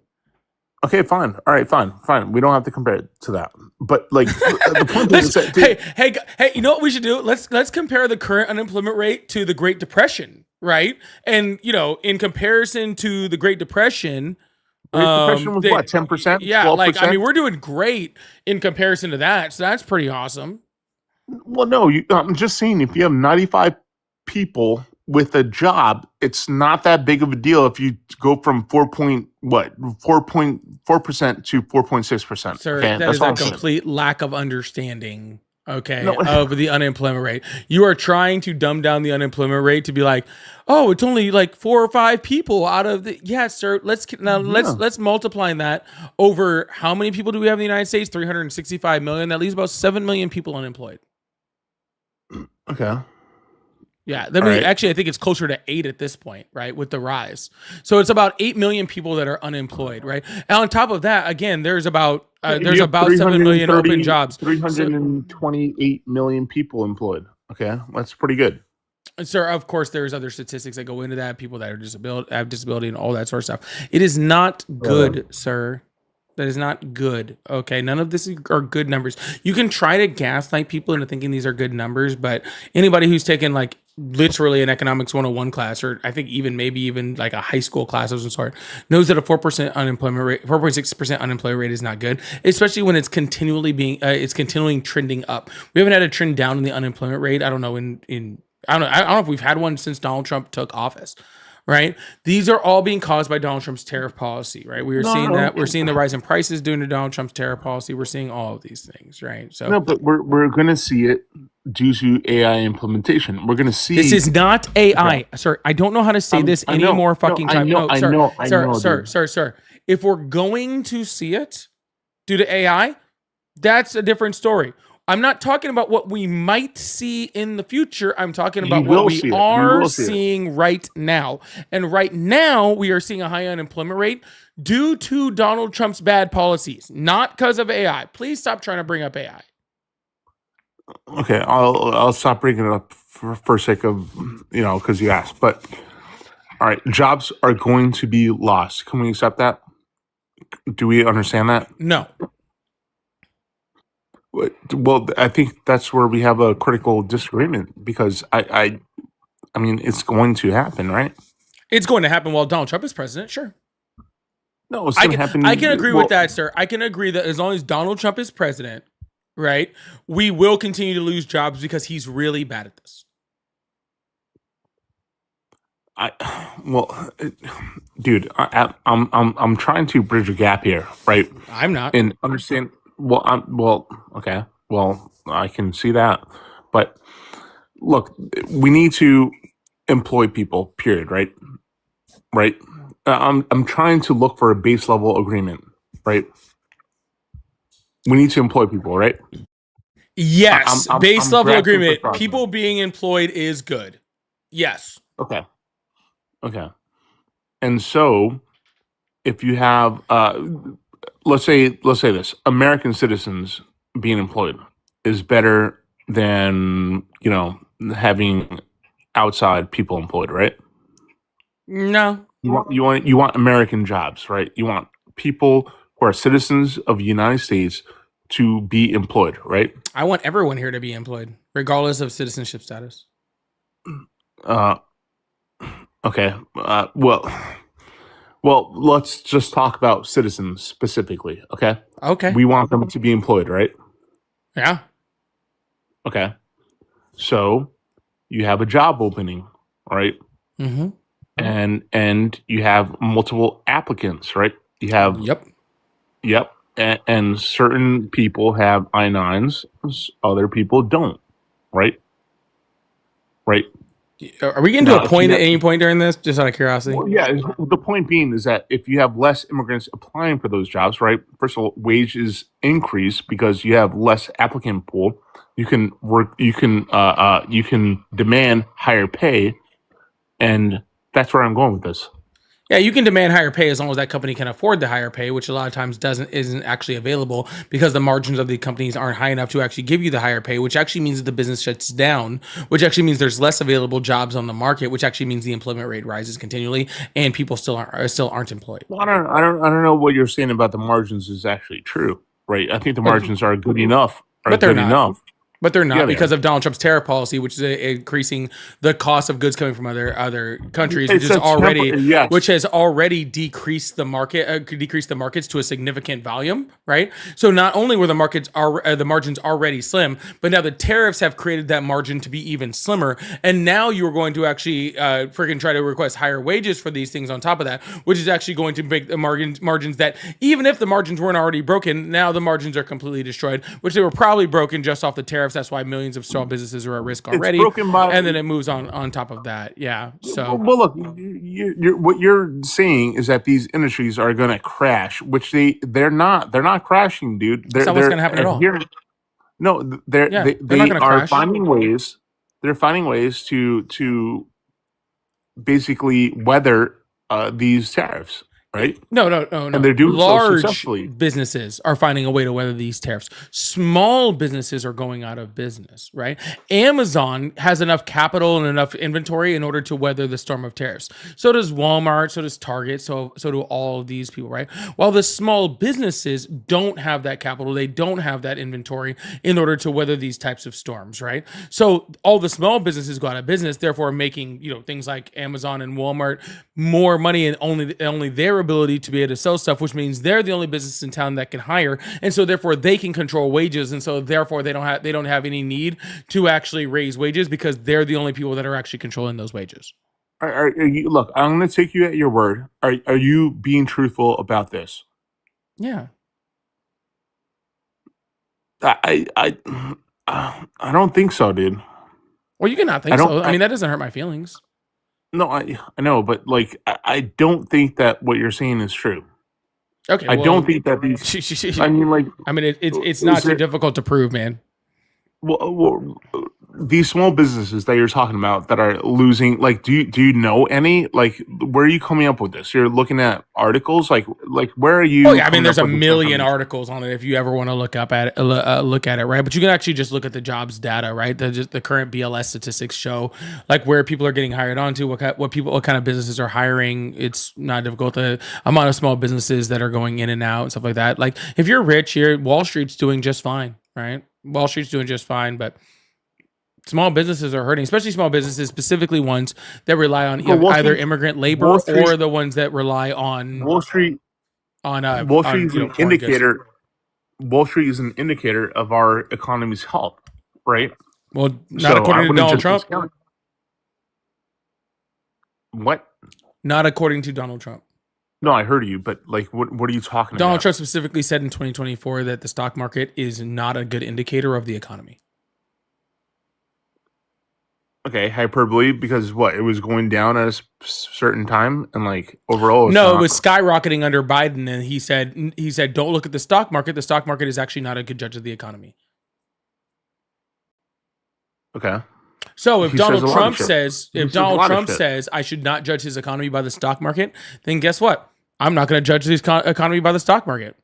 Okay, fine. All right, fine. We don't have to compare it to that. But like the point is that, Hey, you know what we should do? Let's compare the current unemployment rate to the Great Depression, right? And in comparison to the Great Depression, Great Depression was what, 10%? Yeah, 12%? we're doing great in comparison to that. So that's pretty awesome. Well, no, I'm just saying if you have 95 people with a job, it's not that big of a deal if you go from 4.4% to 4.6%. Sir, Okay, that is all a I'm saying. complete lack of understanding okay, No. of the unemployment rate. You are trying to dumb down the unemployment rate to be like, oh, it's only like 4 or 5 people out of the. Yes, sir. Let's multiply that over how many people do we have in the United States? 365 million. That leaves about 7 million people unemployed. Okay. Yeah, right. actually, I think it's closer to 8 at this point, right? With the rise, so it's about 8 million people that are unemployed, right? And on top of that, again, there's about You have 7 million open jobs. 328 million people employed. Okay, that's pretty good. Sir, of course, there's other statistics that go into that. People that have disability, and all that sort of stuff. It is not good, sir. That is not good. Okay, none of this are good numbers. You can try to gaslight people into thinking these are good numbers, but anybody who's taken like literally an economics 101 class, or I think maybe even like a high school class of some sort, knows that a 4% unemployment rate, 4.6% unemployment rate is not good, especially when it's continually trending up. We haven't had a trend down in the unemployment rate. I don't know I don't know if we've had one since Donald Trump took office. Right. These are all being caused by Donald Trump's tariff policy. Right. We're seeing the rise in prices due to Donald Trump's tariff policy. We're seeing all of these things. Right. So No, but we're going to see it due to AI implementation. We're going to see this is not AI, sir. I don't know how to say this I any know. more fucking No, I time. know, I know, I know, Sir. If we're going to see it due to AI, that's a different story. I'm not talking about what we might see in the future. I'm talking about what we are seeing right now. And right now, we are seeing a high unemployment rate due to Donald Trump's bad policies, not because of AI. Please stop trying to bring up AI. Okay, I'll stop bringing it up for sake of because you asked. But all right, jobs are going to be lost. Can we accept that? Do we understand that? No. Well, I think that's where we have a critical disagreement because I mean it's going to happen, right? It's going to happen while Donald Trump is president. Sure. No, it's going to happen. I can agree with that, sir. I can agree that as long as Donald Trump is president, right, we will continue to lose jobs because he's really bad at this. Dude, I'm trying to bridge a gap here, right? I'm not. And understand. Okay. Well, I can see that, but look, we need to employ people. Period. Right. Right. I'm trying to look for a base level agreement. Right. We need to employ people. Right. Yes. Base I'm level grasping agreement. the problem. People being employed is good. Yes. Okay. And so, if you have, let's say this: American citizens being employed is better than having outside people employed, right? No. You want American jobs, right? You want people who are citizens of the United States to be employed, right? I want everyone here to be employed, regardless of citizenship status. Okay. Well, let's just talk about citizens specifically, okay? Okay. We want them to be employed, right? Yeah. Okay. So you have a job opening, right? Mm-hmm. And you have multiple applicants, right? You have Yep. And certain people have I-9s, other people don't, right? Right. Are we getting to a point at any point during this? Just out of curiosity. Well, yeah, the point being is that if you have less immigrants applying for those jobs, right? First of all, wages increase because you have less applicant pool. You can work. You can demand higher pay, and that's where I'm going with this. Yeah, you can demand higher pay as long as that company can afford the higher pay, which a lot of times isn't actually available because the margins of the companies aren't high enough to actually give you the higher pay, which actually means that the business shuts down, which actually means there's less available jobs on the market, which actually means the employment rate rises continually and people still aren't employed. Well, I don't know what you're saying about the margins is actually true, right? I think the margins are good enough. But they're not. But they're not Yeah, they because of Donald Trump's tariff policy, which is increasing the cost of goods coming from other countries, which has already decreased the markets to a significant volume, right? So not only were the margins already slim, but now the tariffs have created that margin to be even slimmer, and now you're going to actually freaking try to request higher wages for these things on top of that, which is actually going to make the margins that even if the margins weren't already broken, now the margins are completely destroyed, which they were probably broken just off the tariffs tariffs. That's why millions of small businesses are at risk It's already. broken by. And then it moves on top of that. Yeah. So Well, look, what you're saying is that these industries are going to crash, which they're not. They're not crashing, dude. that's not what's going to happen at all. No, Yeah, they they're not going to are crash. finding ways. They're finding ways to basically weather these tariffs, right? No. And they're doing so Large successfully. businesses are finding a way to weather these tariffs. Small businesses are going out of business, right? Amazon has enough capital and enough inventory in order to weather the storm of tariffs. So does Walmart, so does Target, so do all of these people, right? While the small businesses don't have that capital, they don't have that inventory in order to weather these types of storms, right? So all the small businesses go out of business, therefore making, things like Amazon and Walmart more money, and only their ability to be able to sell stuff, which means they're the only business in town that can hire, and so therefore they can control wages, and so therefore they don't have any need to actually raise wages because they're the only people that are actually controlling those wages. Are you, look, I'm going to take you at your word. Are you being truthful about this? Yeah. I don't think so, dude. Well, you cannot think so. I mean, that doesn't hurt my feelings. No, I know, but like I don't think that what you're saying is true. Okay. I don't think that these. I mean, like, it's not too difficult to prove, man. Well, these small businesses that you're talking about that are losing, like, do you know any? Like, where are you coming up with this? You're looking at articles, like where are you? Oh yeah, I mean, coming there's up a with this million information? articles on it if you ever want to look at it, right? But you can actually just look at the jobs data, right? The current BLS statistics show like where people are getting hired onto, what kind of businesses are hiring. It's not difficult. The amount of small businesses that are going in and out and stuff like that. Like if you're rich, Wall Street's doing just fine, right? Wall Street's doing just fine, but small businesses are hurting, especially small businesses, specifically ones that rely on either immigrant labor or the ones that rely on Wall Street. Wall Street is an indicator. Wall Street is an indicator of our economy's health, right? Well, not according to Donald Trump. What? Not according to Donald Trump. No, I heard you, but like, what are you talking Donald about? Trump specifically said in 2024 that the stock market is not a good indicator of the economy. Okay, hyperbole, because what? It was going down at a certain time, and like overall, it was skyrocketing under Biden, and he said, don't look at the stock market. The stock market is actually not a good judge of the economy. Okay. So if He Donald says a lot Trump of shit. says, He if says a lot Donald of Trump shit. says I should not judge his economy by the stock market, then guess what? I'm not going to judge his economy by the stock market.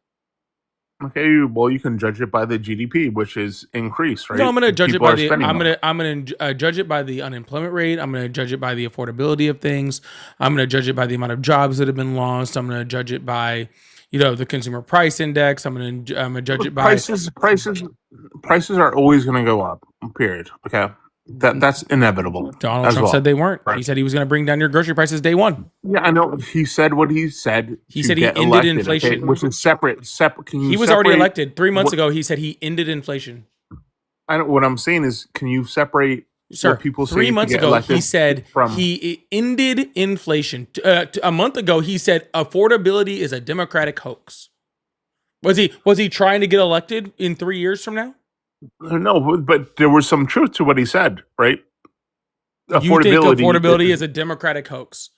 Okay, well, you can judge it by the GDP, which is increased, right? No, I'm going to judge it by the. Spending more. I'm going to judge it by the unemployment rate. I'm going to judge it by the affordability of things. I'm going to judge it by the amount of jobs that have been lost. I'm going to judge it by, the consumer price index. I'm going to judge it by prices are always going to go up. Period. Okay, that's inevitable. Donald as Trump well. said they weren't. Right. He said he was going to bring down your grocery prices day one. Yeah, I know. He said what he said. He to said he get ended elected, inflation. okay, which is separate. Can you He was already separate elected 3 months what- ago. He said he ended inflation. What I'm saying is, can you separate Sir, what people say 3 to months get ago, elected he said from? he ended inflation. A month ago, he said affordability is a Democratic hoax. Was he trying to get elected in 3 years from now? No, but there was some truth to what he said, right? You think affordability is a Democratic hoax?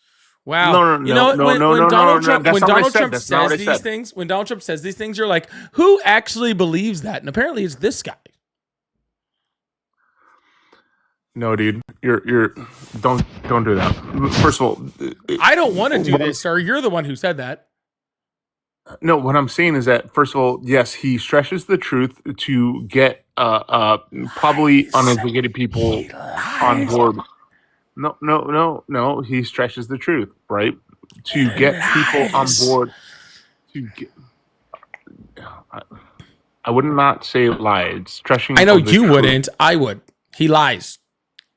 Wow. No, when Donald Trump that's not what I said. Trump That's not what says I these said. things, when Donald Trump says these things, you're like, who actually believes that? And apparently, it's this guy. No, dude, you're don't do that. First of all, I don't want to do this, sir. You're the one who said that. no. What I'm saying is that first of all, yes, he stretches the truth to get probably uneducated people on board. No. He stretches the truth, right? To get people on board. I would not say lies. Stretching. I know of the you truth. wouldn't. I would. He lies.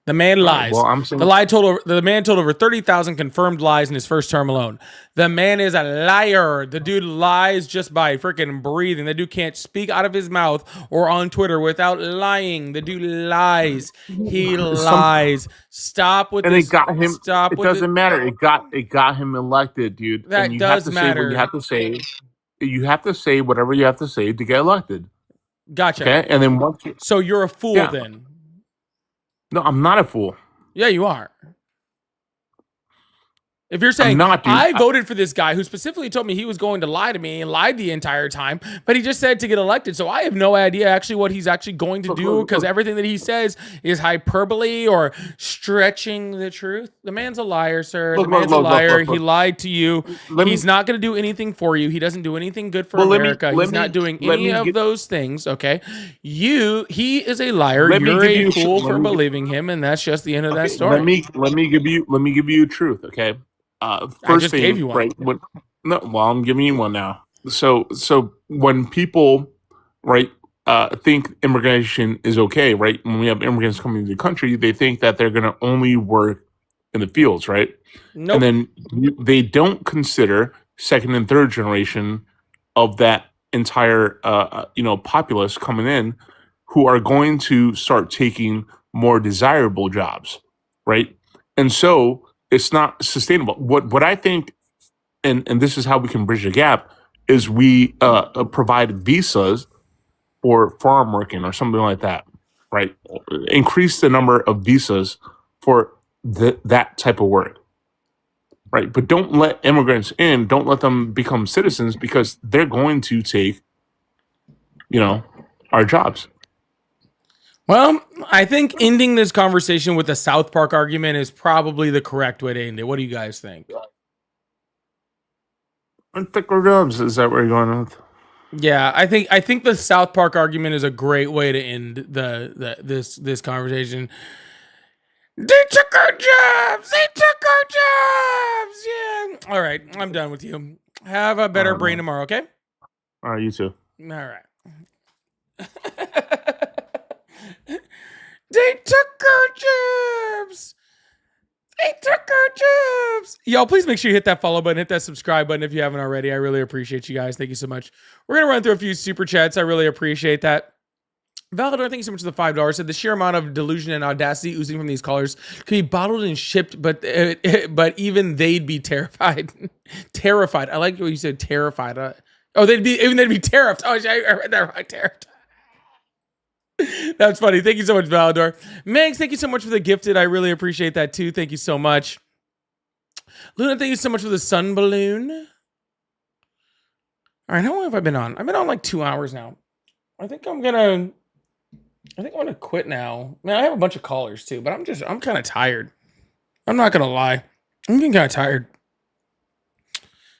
The man lies. Well, I'm saying the man told over 30,000 confirmed lies in his first term alone. The man is a liar. The dude lies just by freaking breathing. The dude can't speak out of his mouth or on Twitter without lying. The dude lies. He lies. Stop with and this. it got him. Stop It with doesn't matter. It got him elected, dude. That and you does have to matter. Say what you have to say. You have to say whatever you have to say to get elected. Gotcha. Okay, and then once you, So you're a fool yeah, then. no, I'm not a fool. Yeah, you are. If you're I'm saying, not, dude. I voted for this guy who specifically told me he was going to lie to me and lied the entire time, but he just said to get elected. So I have no idea actually what he's actually going to do, because everything that he says is hyperbole or stretching the truth. The man's a liar, sir. The man's a liar. He lied to you. He's not going to do anything for you. He doesn't do anything good for America. He's not doing any of those things, okay? He is a liar. You're a fool for believing him, and that's just the end of that story. Let me give you truth, okay? First I just thing, gave you one. right? I'm giving you one now. So when people, right, think immigration is okay, right? When we have immigrants coming into the country, they think that they're going to only work in the fields, right? Nope. And then they don't consider second and third generation of that entire, populace coming in, who are going to start taking more desirable jobs, right? And so it's not sustainable. What I think, and this is how we can bridge the gap, is we provide visas for farm working or something like that, right? Increase the number of visas for that type of work, right? But don't let immigrants in. Don't let them become citizens, because they're going to take, our jobs. Well, I think ending this conversation with the South Park argument is probably the correct way to end it. What do you guys think? I think our jobs. Is that where you're going with? Yeah, I think the South Park argument is a great way to end this conversation. They took our jobs. They took our jobs. Yeah. All right, I'm done with you. Have a better brain tomorrow, okay? All right, you too. All right. They took our jobs. They took our jobs. Y'all, please make sure you hit that follow button, hit that subscribe button if you haven't already. I really appreciate you guys. Thank you so much. We're going to run through a few super chats. I really appreciate that. Valador, thank you so much for the $5. Said the sheer amount of delusion and audacity oozing from these callers could be bottled and shipped, but even they'd be terrified. Terrified. I like what you said, terrified. They'd be terrified. Oh, I read that wrong. Terrified. That's funny. Thank you so much, Valador. Megs, thank you so much for the gifted. I really appreciate that too. Thank you so much. Luna, thank you so much for the sun balloon. All right, how long have I been on? I've been on like 2 hours now. I think I'm gonna quit now. Man, I have a bunch of callers too, but I'm kind of tired. I'm not gonna lie. I'm getting kind of tired.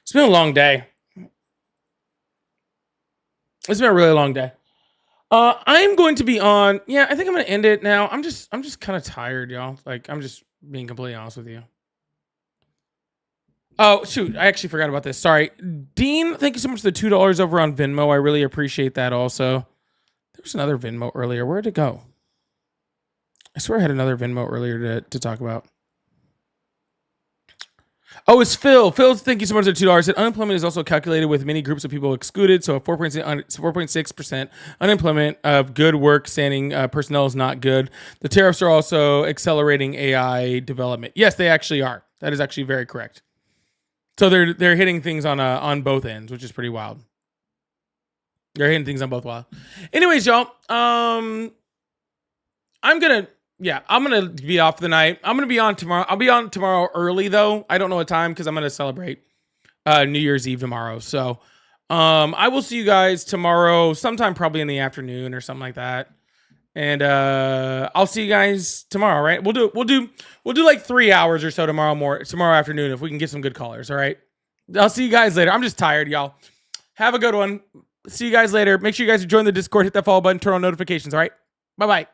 It's been a long day. It's been a really long day. I'm going to be on. Yeah, I think I'm going to end it now. I'm just kind of tired, y'all. Like, I'm just being completely honest with you. Oh, shoot. I actually forgot about this. Sorry. Dean, thank you so much for the $2 over on Venmo. I really appreciate that also. There was another Venmo earlier. Where'd it go? I swear I had another Venmo earlier to talk about. Oh, it's Phil. Phil, thank you so much for the $2. Said unemployment is also calculated with many groups of people excluded. So a 4.6% unemployment of good work standing personnel is not good. The tariffs are also accelerating AI development. Yes, they actually are. That is actually very correct. So they're hitting things on both ends, which is pretty wild. They're hitting things on both wild. Anyways, y'all, I'm gonna be off the night. I'm gonna be on tomorrow. I'll be on tomorrow early though. I don't know what time because I'm gonna celebrate New Year's Eve tomorrow. So I will see you guys tomorrow, sometime probably in the afternoon or something like that. And I'll see you guys tomorrow, right? We'll do like 3 hours or so tomorrow afternoon if we can get some good callers. All right. I'll see you guys later. I'm just tired, y'all. Have a good one. See you guys later. Make sure you guys join the Discord, hit that follow button, turn on notifications. All right. Bye-bye.